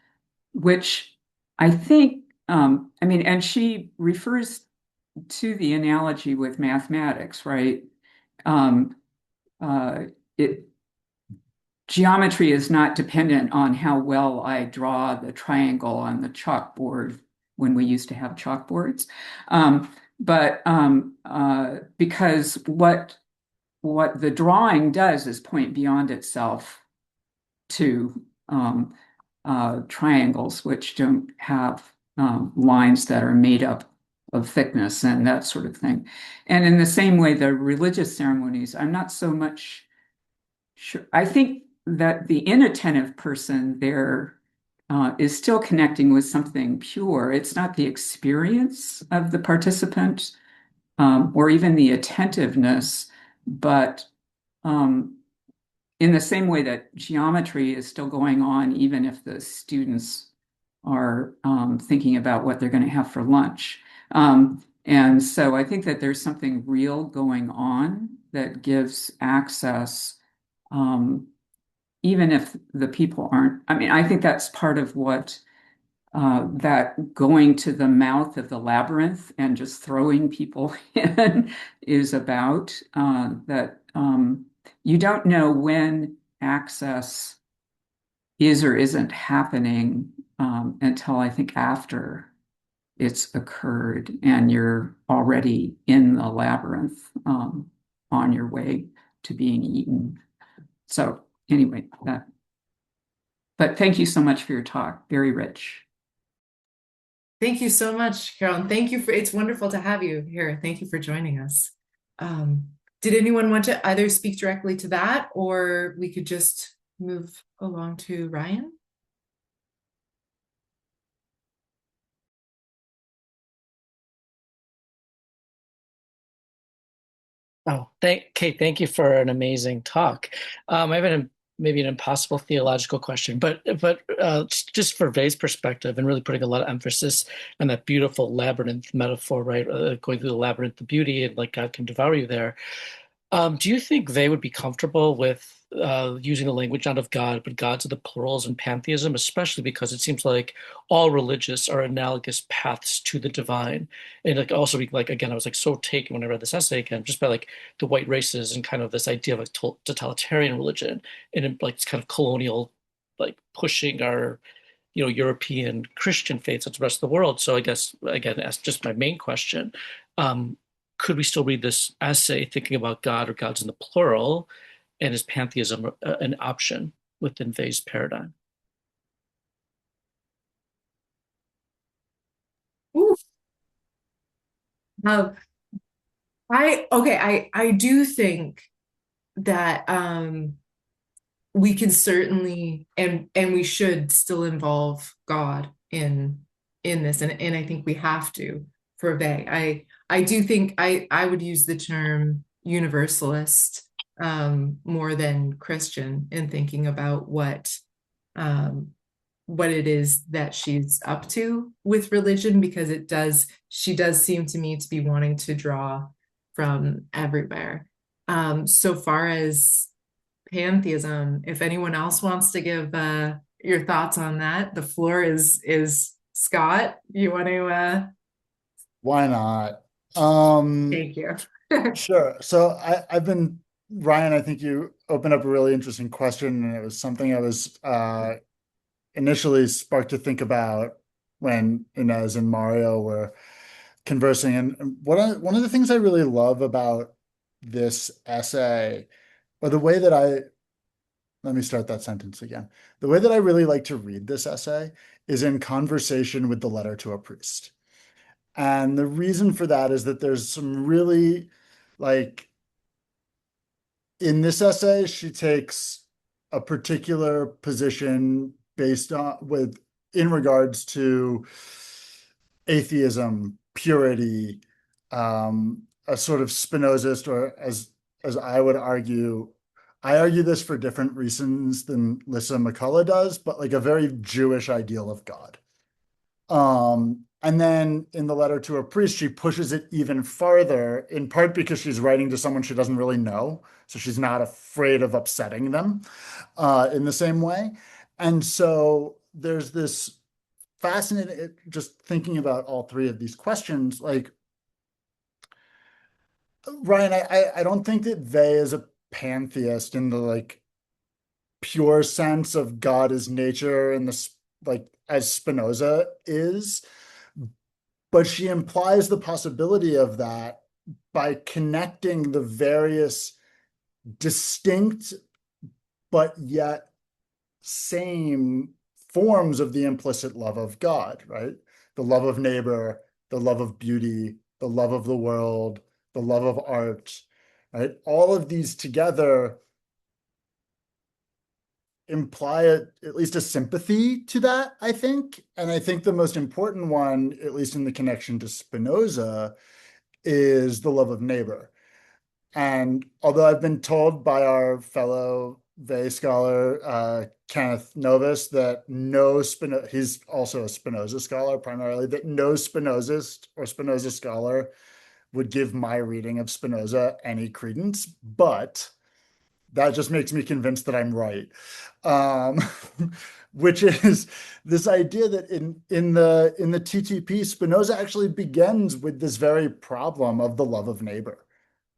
[SPEAKER 5] which I think, and she refers to the analogy with mathematics, right? Um, uh, it Geometry is not dependent on how well I draw the triangle on the chalkboard when we used to have chalkboards, but because what the drawing does is point beyond itself to triangles, which don't have lines that are made up of thickness and that sort of thing. And in the same way, the religious ceremonies, I'm not so much sure. I think that the inattentive person there is still connecting with something pure. It's not the experience of the participant or even the attentiveness, but in the same way that geometry is still going on, even if the students are thinking about what they're going to have for lunch. And so I think that there's something real going on that gives access, even if the people aren't. I think that's part of what that going to the mouth of the labyrinth and just throwing people in is about, that you don't know when access is or isn't happening until I think after it's occurred and you're already in the labyrinth on your way to being eaten. So anyway, but thank you so much for your talk. Very rich.
[SPEAKER 1] Thank you so much, Carol. And it's wonderful to have you here. Thank you for joining us. Did anyone want to either speak directly to that, or we could just move along to Ryan?
[SPEAKER 6] Oh, Kate, thank you for an amazing talk. I have maybe an impossible theological question, but just for Vay's perspective and really putting a lot of emphasis on that beautiful labyrinth metaphor, right? Going through the labyrinth of beauty and like God can devour you there. Do you think they would be comfortable with using the language not of God, but gods of the plurals and pantheism, especially because it seems like all religious are analogous paths to the divine? And like also like again, I was like so taken when I read this essay again, just by like the white races and kind of this idea of like totalitarian religion and like it's kind of colonial, like pushing our European Christian faiths to the rest of the world. So I guess again, that's just my main question. Um, could we still read this essay thinking about God or gods in the plural, and is pantheism an option within Wei's paradigm?
[SPEAKER 1] Ooh. Um, I do think that we can certainly and we should still involve God in this, and I think we have to for Bay. I do think I would use the term universalist more than Christian in thinking about what it is that she's up to with religion, because she does seem to me to be wanting to draw from everywhere. So far as pantheism, if anyone else wants to give your thoughts on that, the floor is Scott. You want to
[SPEAKER 7] Why not?
[SPEAKER 1] thank you.
[SPEAKER 7] Sure. So I've been, Ryan, I think you opened up a really interesting question, and it was something I was initially sparked to think about when Inez and Mario were conversing. And one of the things I really love about this essay, or the way that let me start that sentence again. The way that I really like to read this essay is in conversation with the letter to a priest. And the reason for that is that there's some really, like, in this essay, she takes a particular position in regards to atheism, purity, a sort of Spinozist, or as I would argue, I argue this for different reasons than Lissa McCullough does, but like a very Jewish ideal of God. And then in the letter to a priest, she pushes it even farther, in part because she's writing to someone she doesn't really know. So she's not afraid of upsetting them in the same way. And so there's this fascinating, just thinking about all three of these questions, like, Ryan, I don't think that Weil is a pantheist in the like pure sense of God as nature and like as Spinoza is, but she implies the possibility of that by connecting the various distinct but yet same forms of the implicit love of God, right? The love of neighbor, the love of beauty, the love of the world, the love of art, right? All of these together imply at least a sympathy to that, I think. And I think the most important one, at least in the connection to Spinoza, is the love of neighbor. And although I've been told by our fellow Weil scholar, Kenneth Novus, that he's also a Spinoza scholar primarily, that no Spinozist or Spinoza scholar would give my reading of Spinoza any credence, but that just makes me convinced that I'm right. Which is this idea that in the TTP, Spinoza actually begins with this very problem of the love of neighbor,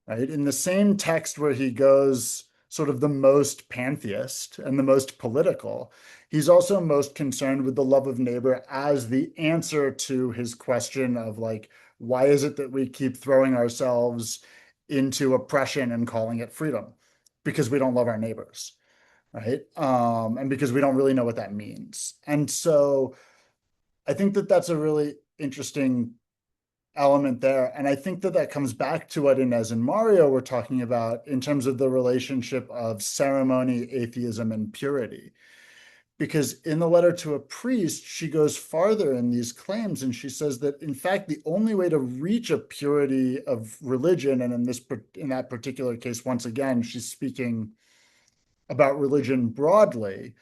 [SPEAKER 7] right? In the same text where he goes sort of the most pantheist and the most political, he's also most concerned with the love of neighbor as the answer to his question of like, why is it that we keep throwing ourselves into oppression and calling it freedom? Because we don't love our neighbors, right? And because we don't really know what that means. And so I think that that's a really interesting element there. And I think that that comes back to what Inez and Mario were talking about in terms of the relationship of ceremony, atheism, and purity. Because in the letter to a priest, she goes farther in these claims, and she says that, in fact, the only way to reach a purity of religion, and in that particular case, once again, she's speaking about religion broadly,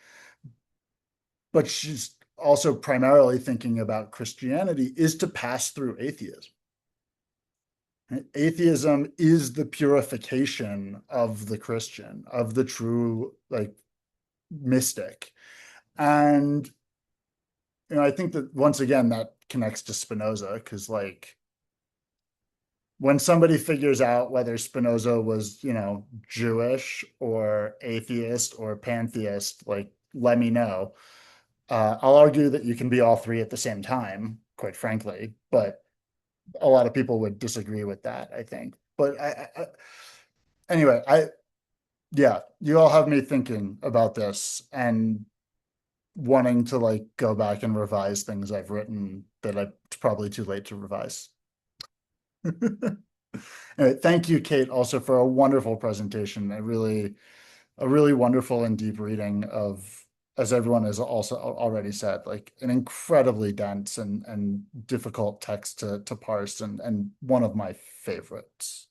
[SPEAKER 7] but she's also primarily thinking about Christianity, is to pass through atheism. Atheism is the purification of the Christian, of the true like mystic. And I think that once again that connects to Spinoza, because like when somebody figures out whether Spinoza was, Jewish or atheist or pantheist, like let me know. I'll argue that you can be all three at the same time, quite frankly, but a lot of people would disagree with that, I think. But anyway, yeah, you all have me thinking about this and wanting to like go back and revise things I've written that it's probably too late to revise. Anyway, thank you, Kate, also for a wonderful presentation. A really wonderful and deep reading of, as everyone has also already said, like an incredibly dense and difficult text to parse and one of my favorites.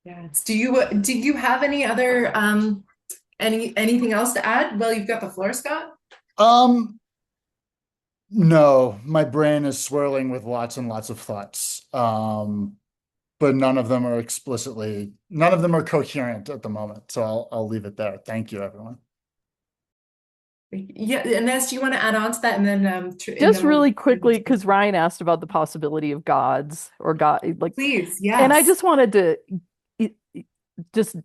[SPEAKER 1] Yes. Do you have any other anything else to add? Well, you've got the floor, Scott.
[SPEAKER 7] No, my brain is swirling with lots and lots of thoughts. But none of them are coherent at the moment. So I'll leave it there. Thank you, everyone.
[SPEAKER 1] Yeah, Ines, do you want to add on to that, and then
[SPEAKER 4] Just really quickly, because Ryan asked about the possibility of gods or God, like,
[SPEAKER 1] please, yes.
[SPEAKER 4] and I just wanted to just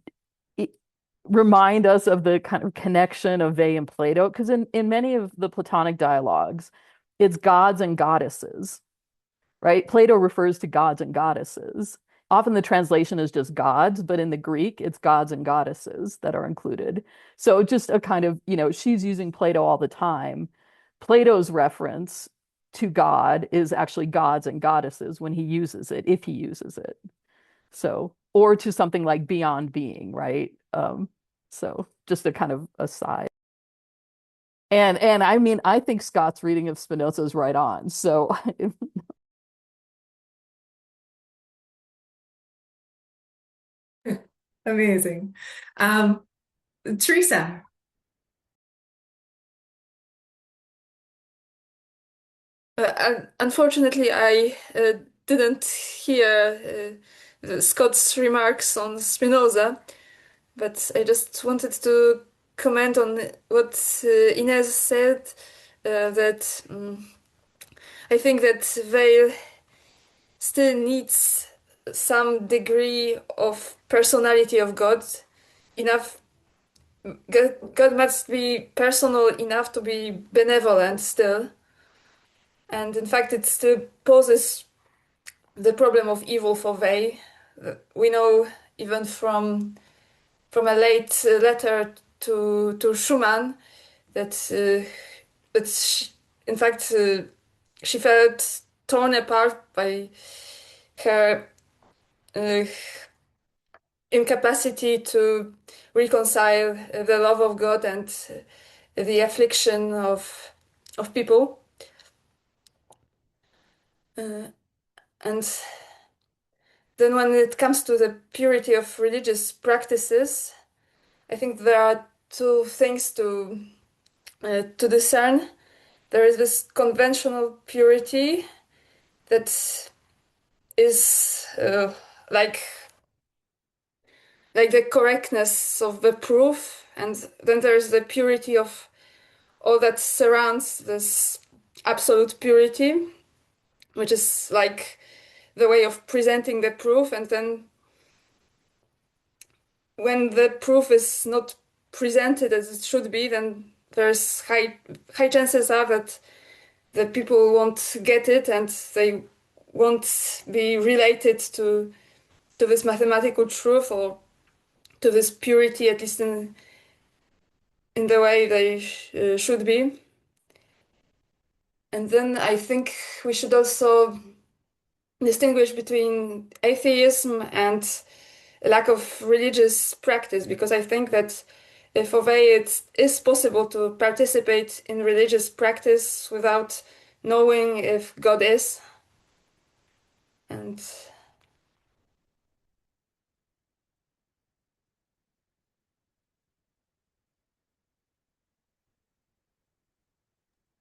[SPEAKER 4] remind us of the kind of connection of they and Plato, because in many of the Platonic dialogues, it's gods and goddesses, right? Plato refers to gods and goddesses. Often the translation is just gods, but in the Greek, it's gods and goddesses that are included. So just a kind of, she's using Plato all the time. Plato's reference to God is actually gods and goddesses when he uses it, if he uses it. So, or to something like beyond being, right? So just a kind of aside. And I mean, I think Scott's reading of Spinoza is right on. So
[SPEAKER 1] amazing. Teresa.
[SPEAKER 3] Unfortunately, I didn't hear Scott's remarks on Spinoza, but I just wanted to comment on what Inez said, that I think that Weil still needs some degree of personality of God, enough. God must be personal enough to be benevolent still. And in fact, it still poses the problem of evil for Weil. We know even from a late letter to Schumann that in fact she felt torn apart by her uh, incapacity to reconcile the love of God and the affliction of people. And then when it comes to the purity of religious practices, I think there are two things to discern. There is this conventional purity that is like the correctness of the proof, and then there's the purity of all that surrounds this absolute purity, which is like the way of presenting the proof. And then when the proof is not presented as it should be, then there's high chances are that the people won't get it and they won't be related to this mathematical truth or to this purity, at least in the way they should be. And then I think we should also distinguish between atheism and lack of religious practice, because I think that for they it is possible to participate in religious practice without knowing if God is. And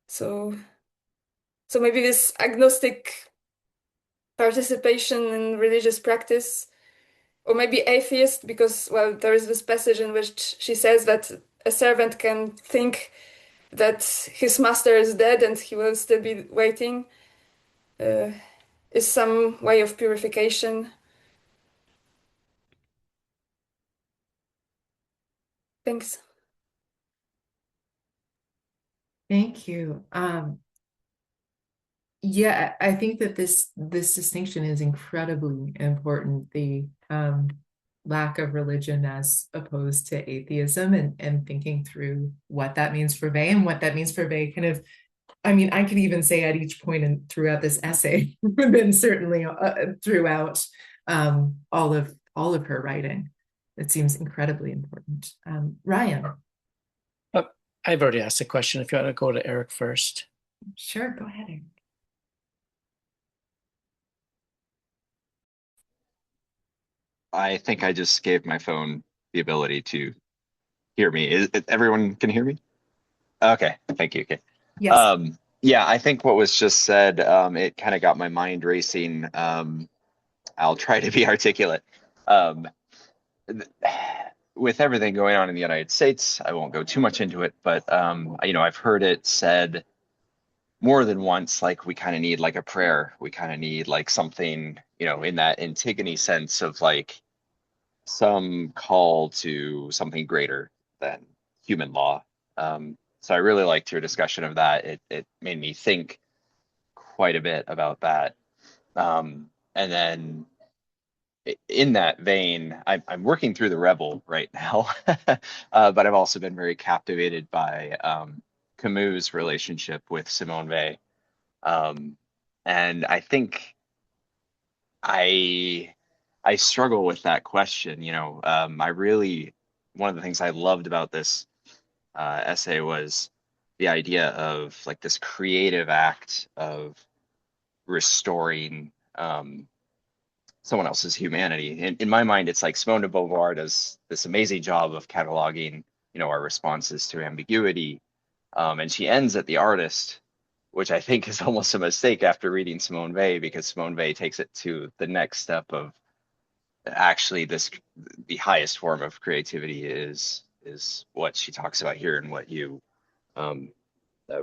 [SPEAKER 3] so maybe this agnostic participation in religious practice, or maybe atheist, because, well, there is this passage in which she says that a servant can think that his master is dead and he will still be waiting, is some way of purification. Thanks.
[SPEAKER 1] Thank you. Yeah, I think that this distinction is incredibly important. The lack of religion as opposed to atheism, and thinking through what that means for Vey and what that means for Vey kind of, I mean, I could even say at each point and throughout this essay, and certainly throughout all of her writing. It seems incredibly important. Ryan.
[SPEAKER 6] Oh, I've already asked a question. If you want to go to Eric first.
[SPEAKER 1] Sure, go ahead, Eric.
[SPEAKER 8] I think I just gave my phone the ability to hear me. Everyone can hear me? Okay, thank you. Okay.
[SPEAKER 1] Yes.
[SPEAKER 8] Yeah, I think what was just said, it kind of got my mind racing. I'll try to be articulate. Um, with everything going on in the United States, I won't go too much into it, but I've heard it said more than once, like we kind of need like a prayer. We kind of need like something, in that Antigone sense of like some call to something greater than human law. So I really liked your discussion of that. It made me think quite a bit about that. And then in that vein, I'm working through the Rebel right now, but I've also been very captivated by Camus' relationship with Simone Weil. And I think I I struggle with that question. One of the things I loved about this essay was the idea of like this creative act of restoring someone else's humanity. In my mind, it's like Simone de Beauvoir does this amazing job of cataloging, our responses to ambiguity. And she ends at the artist, which I think is almost a mistake after reading Simone Weil, because Simone Weil takes it to the next step of actually the highest form of creativity is what she talks about here and what you um,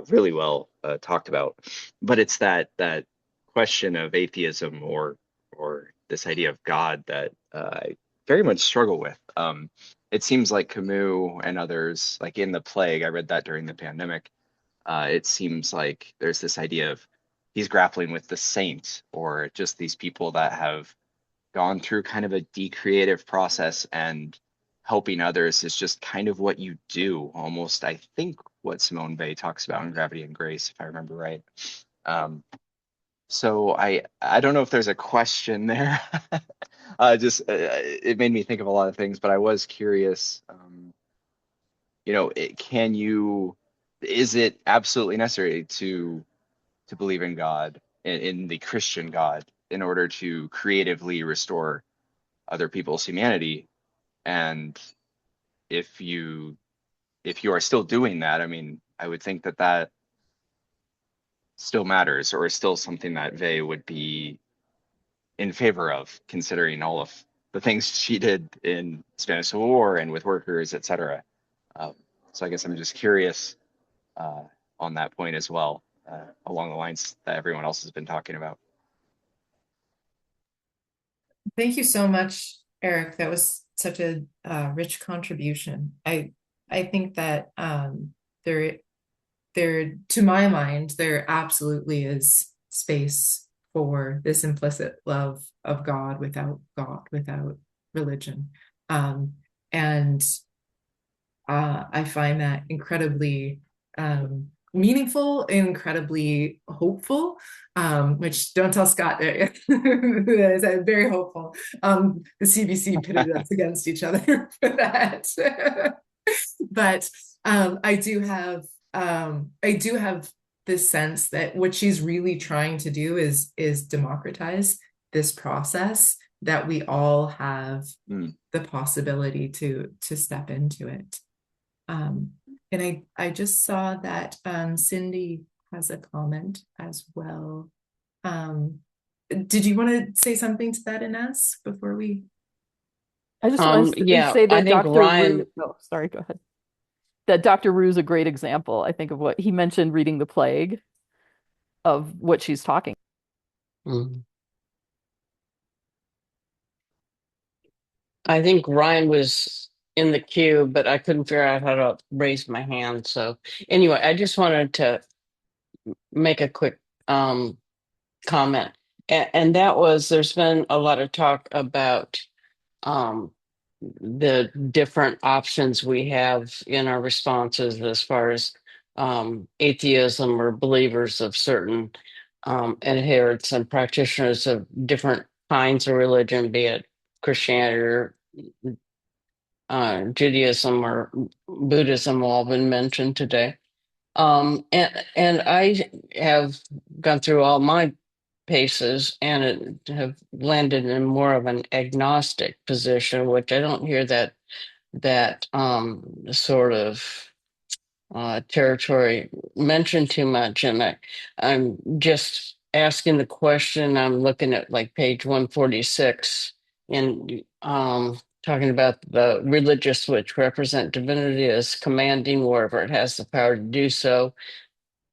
[SPEAKER 8] really well talked about. But it's that question of atheism or this idea of God that I very much struggle with. It seems like Camus and others, like in The Plague, I read that during the pandemic. It seems like there's this idea of he's grappling with the saint, or just these people that have gone through kind of a decreative process, and helping others is just kind of what you do. Almost, I think, what Simone Weil talks about in Gravity and Grace, if I remember right. So I don't know if there's a question there. Just it made me think of a lot of things, but I was curious. Is it absolutely necessary to believe in God, in the Christian God, in order to creatively restore other people's humanity? And if you are still doing that, I mean, I would think that still matters, or is still something that Vey would be in favor of, considering all of the things she did in Spanish Civil War and with workers, etc. So I guess I'm just curious on that point as well, along the lines that everyone else has been talking about.
[SPEAKER 1] Thank you so much, Eric. That was such a rich contribution. I think that there, to my mind, there absolutely is space for this implicit love of God, without religion. And I find that incredibly meaningful, incredibly hopeful, which don't tell Scott is very hopeful. The CBC pitted us against each other for that. But I do have this sense that what she's really trying to do is democratize this process, that we all have the possibility to step into it. And I just saw that Cindy has a comment as well. Did you want to say something to that, Ines, before we?
[SPEAKER 4] I just want to
[SPEAKER 9] Yeah,
[SPEAKER 4] say
[SPEAKER 9] I
[SPEAKER 4] that
[SPEAKER 9] think
[SPEAKER 4] Dr.
[SPEAKER 9] Ryan.
[SPEAKER 4] Rue, oh, sorry, go ahead. That Dr. Rue's a great example, I think, of what he mentioned, reading The Plague, of what she's talking.
[SPEAKER 9] I think Ryan was in the queue, but I couldn't figure out how to raise my hand. So anyway, I just wanted to make a quick comment, and that was there's been a lot of talk about um, the different options we have in our responses as far as atheism or believers of certain adherents and practitioners of different kinds of religion, be it Christianity or Judaism or Buddhism, all been mentioned today. And I have gone through all my paces and have landed in more of an agnostic position, which I don't hear that sort of territory mentioned too much. And I'm just asking the question. I'm looking at like page 146 and talking about the religious which represent divinity as commanding wherever it has the power to do so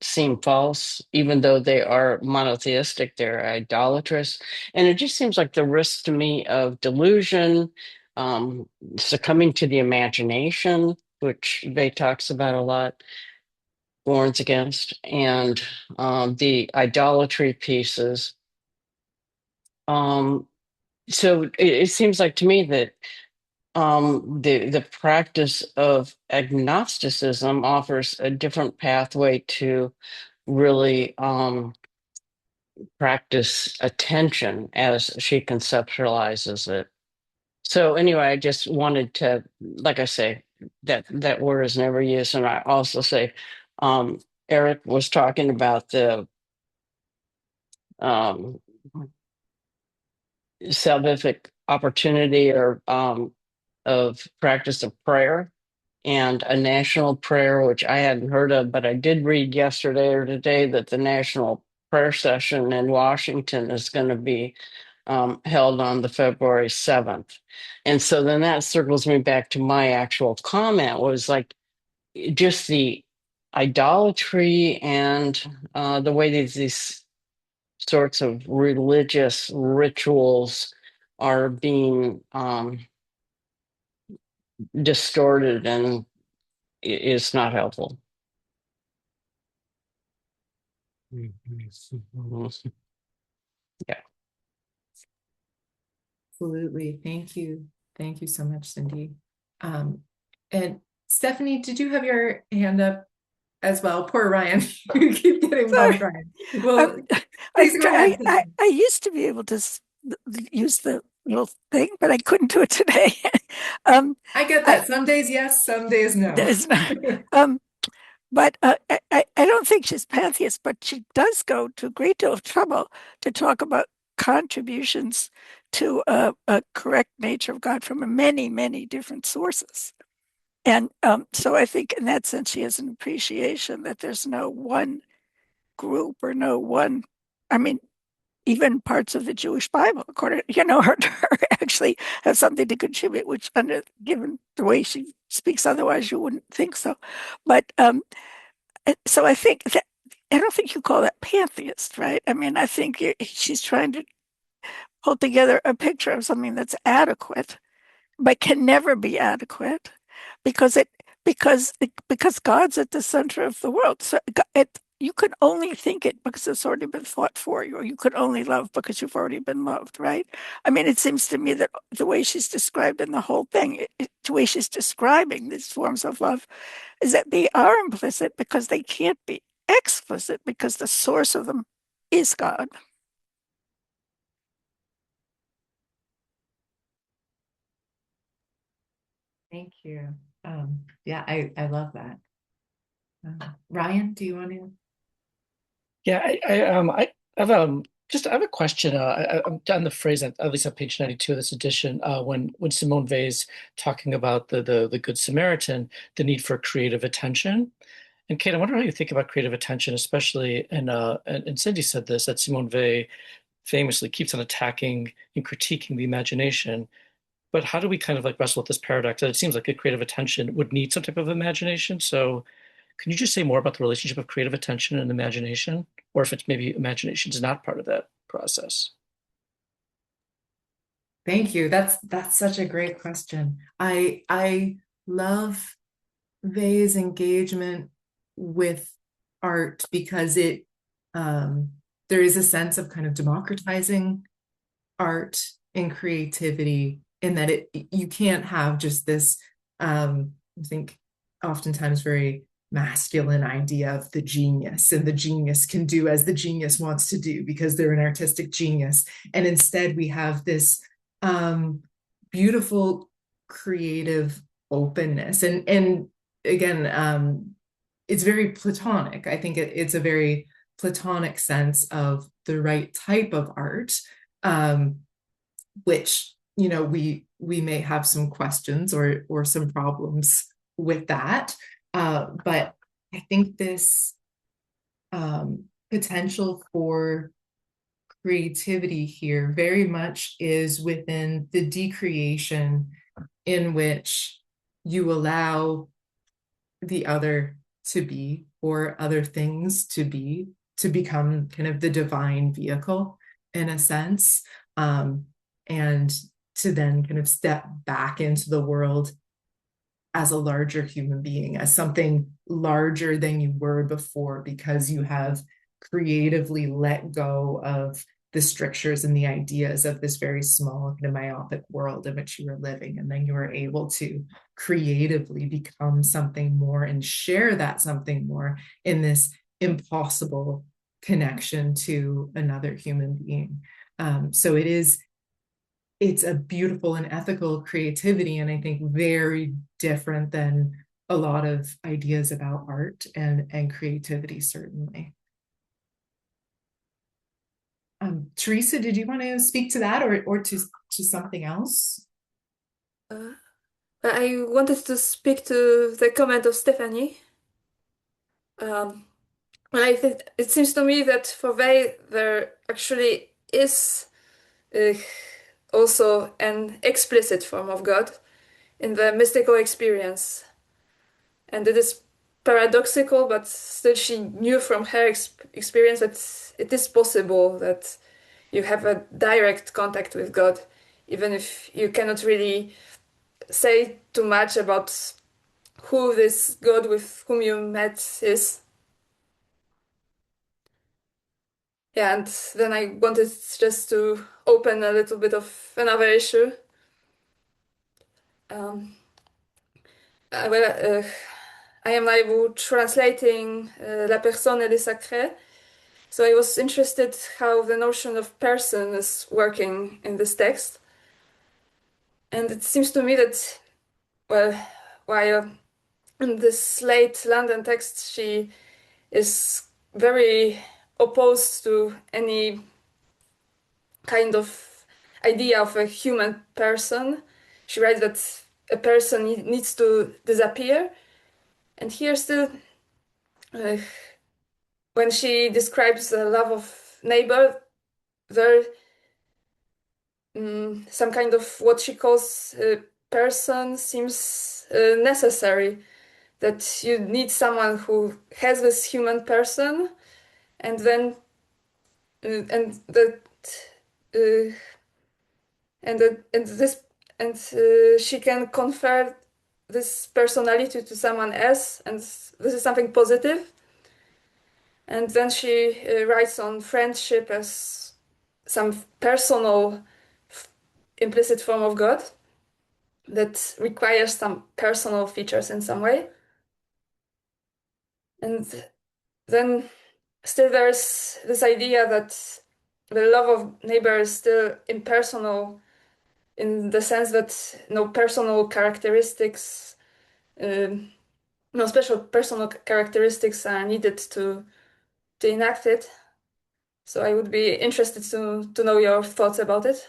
[SPEAKER 9] seem false, even though they are monotheistic, they're idolatrous. And it just seems like the risk to me of delusion, um, succumbing to the imagination, which Bay talks about a lot, warns against, and the idolatry pieces. So it seems like to me that the practice of agnosticism offers a different pathway to really practice attention as she conceptualizes it. So anyway, I just wanted to, like I say, that word is never used, and I also say, Eric was talking about the um, salvific opportunity or of practice of prayer and a national prayer, which I hadn't heard of, but I did read yesterday or today that the national prayer session in Washington is going to be held on the February 7th. And so then that circles me back to my actual comment was like just the idolatry and the way these sorts of religious rituals are being distorted and is not helpful. Yeah.
[SPEAKER 1] Absolutely. Thank you. Thank you so much, Cindy. And Stephanie, did you have your hand up as well? Poor Ryan. You keep getting bumped, Ryan. Well, please go ahead.
[SPEAKER 10] I used to be able to use the little thing, but I couldn't do it today.
[SPEAKER 1] I get that. Some days yes, some days no.
[SPEAKER 10] There's not. But I don't think she's pantheist, but she does go to a great deal of trouble to talk about contributions to a correct nature of God from many, many different sources. And so I think in that sense, she has an appreciation that there's no one group or no one, I mean, even parts of the Jewish Bible, according, her actually have something to contribute, which given the way she speaks, otherwise you wouldn't think so. But so I think that, I don't think you call that pantheist, right? I mean, I think she's trying to pull together a picture of something that's adequate, but can never be adequate because because God's at the center of the world. So you can only think it because it's already been thought for you, or you could only love because you've already been loved, right? I mean, it seems to me that the way she's described in the whole thing, the way she's describing these forms of love, is that they are implicit because they can't be explicit because the source of them is God.
[SPEAKER 1] Thank you. Yeah, I love that. Ryan, do you want to?
[SPEAKER 6] Yeah, I have I have a question. I'm on the phrase at least on page 92 of this edition, when Simone Weil's talking about the Good Samaritan, the need for creative attention. And Kate, I wonder how you think about creative attention, especially and Cindy said this, that Simone Weil famously keeps on attacking and critiquing the imagination. But how do we kind of like wrestle with this paradox that it seems like a creative attention would need some type of imagination? So can you just say more about the relationship of creative attention and imagination? Or if it's maybe imagination is not part of that process?
[SPEAKER 1] Thank you. That's such a great question. I love Weil's engagement with art because it there is a sense of kind of democratizing art and creativity, in that you can't have just this, I think oftentimes very masculine idea of the genius, and the genius can do as the genius wants to do because they're an artistic genius. And instead we have this beautiful creative openness. And again, it's very Platonic. I think it's a very Platonic sense of the right type of art, which, you know, we may have some questions or some problems with that. But I think this potential for creativity here very much is within the decreation, in which you allow the other to be, or other things to be, to become kind of the divine vehicle in a sense, and to then kind of step back into the world as a larger human being, as something larger than you were before, because you have creatively let go of the strictures and the ideas of this very small kind of myopic world in which you were living. And then you were able to creatively become something more and share that something more in this impossible connection to another human being. So it's a beautiful and ethical creativity, and I think very different than a lot of ideas about art and creativity, certainly. Teresa, did you want to speak to that, or to something else?
[SPEAKER 3] I wanted to speak to the comment of Stephanie. I think it seems to me that for Weil there actually is also an explicit form of God in the mystical experience. And it is paradoxical, but still she knew from her experience that it is possible that you have a direct contact with God, even if you cannot really say too much about who this God with whom you met is. Yeah, and then I wanted just to open a little bit of another issue. I am now translating La Personne et le Sacré. So I was interested how the notion of person is working in this text. And it seems to me that, well, while in this late London text, she is very opposed to any kind of idea of a human person. She writes that a person needs to disappear. And here still, when she describes the love of neighbor, there some kind of what she calls a person seems necessary, that you need someone who has this human person, and then and that she can confer this personality to someone else, and this is something positive. And then she writes on friendship as some personal implicit form of God that requires some personal features in some way. And then still there's this idea that the love of neighbor is still impersonal, in the sense that no personal characteristics, no special personal characteristics are needed to enact it. So I would be interested to know your thoughts about it.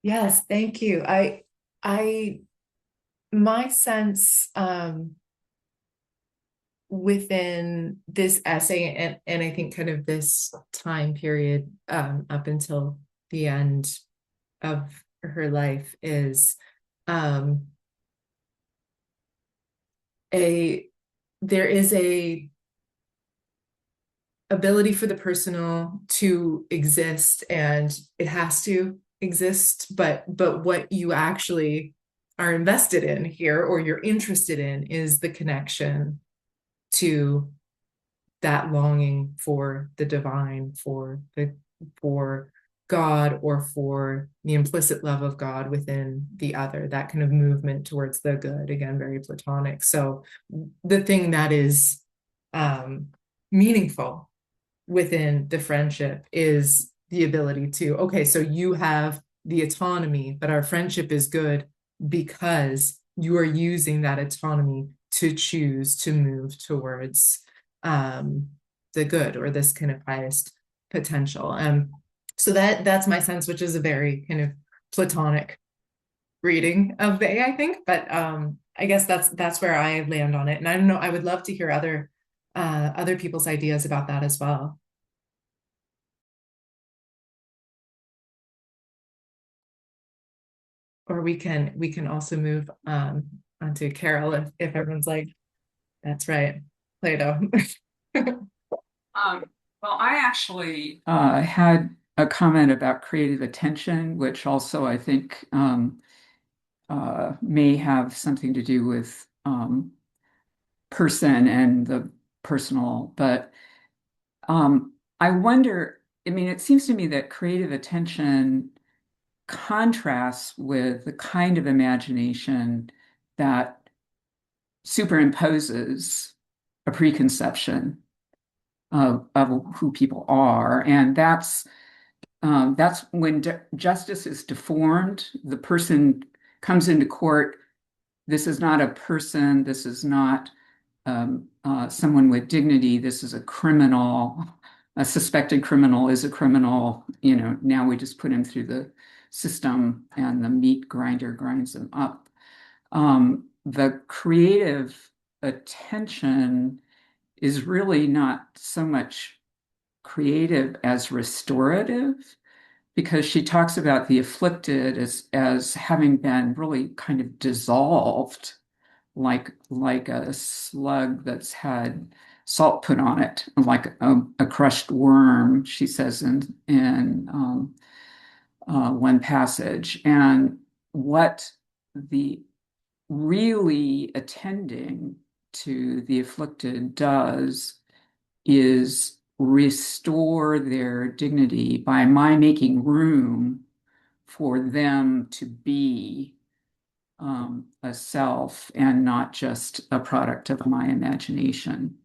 [SPEAKER 1] Yes, thank you. My sense within this essay, and I think kind of this time period up until the end of her life, is there is a ability for the personal to exist, and it has to exist, but what you actually are invested in here, or you're interested in, is the connection to that longing for the divine, for God, or for the implicit love of God within the other, that kind of movement towards the good, again, very Platonic. So the thing that is meaningful within the friendship is the ability to, okay, so you have the autonomy, but our friendship is good because you are using that autonomy to choose to move towards the good, or this kind of highest potential. So that's my sense, which is a very kind of Platonic reading of the A, I think. But I guess that's where I land on it. And I don't know, I would love to hear other people's ideas about that as well. Or we can also move onto Carol if everyone's like, that's right, Plato.
[SPEAKER 5] Well, I actually had a comment about creative attention, which also I think may have something to do with person and the personal. But I wonder, I mean, it seems to me that creative attention contrasts with the kind of imagination that superimposes a preconception of who people are. And that's when justice is deformed. The person comes into court. This is not a person. This is not someone with dignity. This is a criminal. A suspected criminal is a criminal. You know, now we just put him through the system, and the meat grinder grinds him up. The creative attention is really not so much creative as restorative, because she talks about the afflicted as having been really kind of dissolved, like a slug that's had salt put on it, like a crushed worm, she says in one passage. And what the really attending to the afflicted does is restore their dignity by my making room for them to be a self and not just a product of my imagination.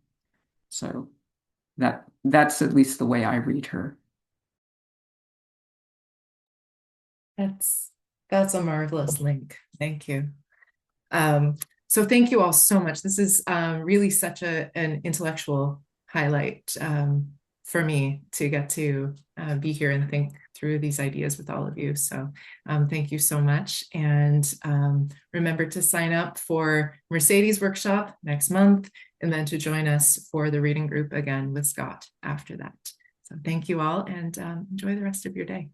[SPEAKER 5] So that's at least the way I read her.
[SPEAKER 1] That's a marvelous link. Thank you. So thank you all so much. This is really such an intellectual highlight for me to get to be here and think through these ideas with all of you. So thank you so much. And remember to sign up for Mercedes workshop next month, and then to join us for the reading group again with Scott after that. So thank you all, and enjoy the rest of your day.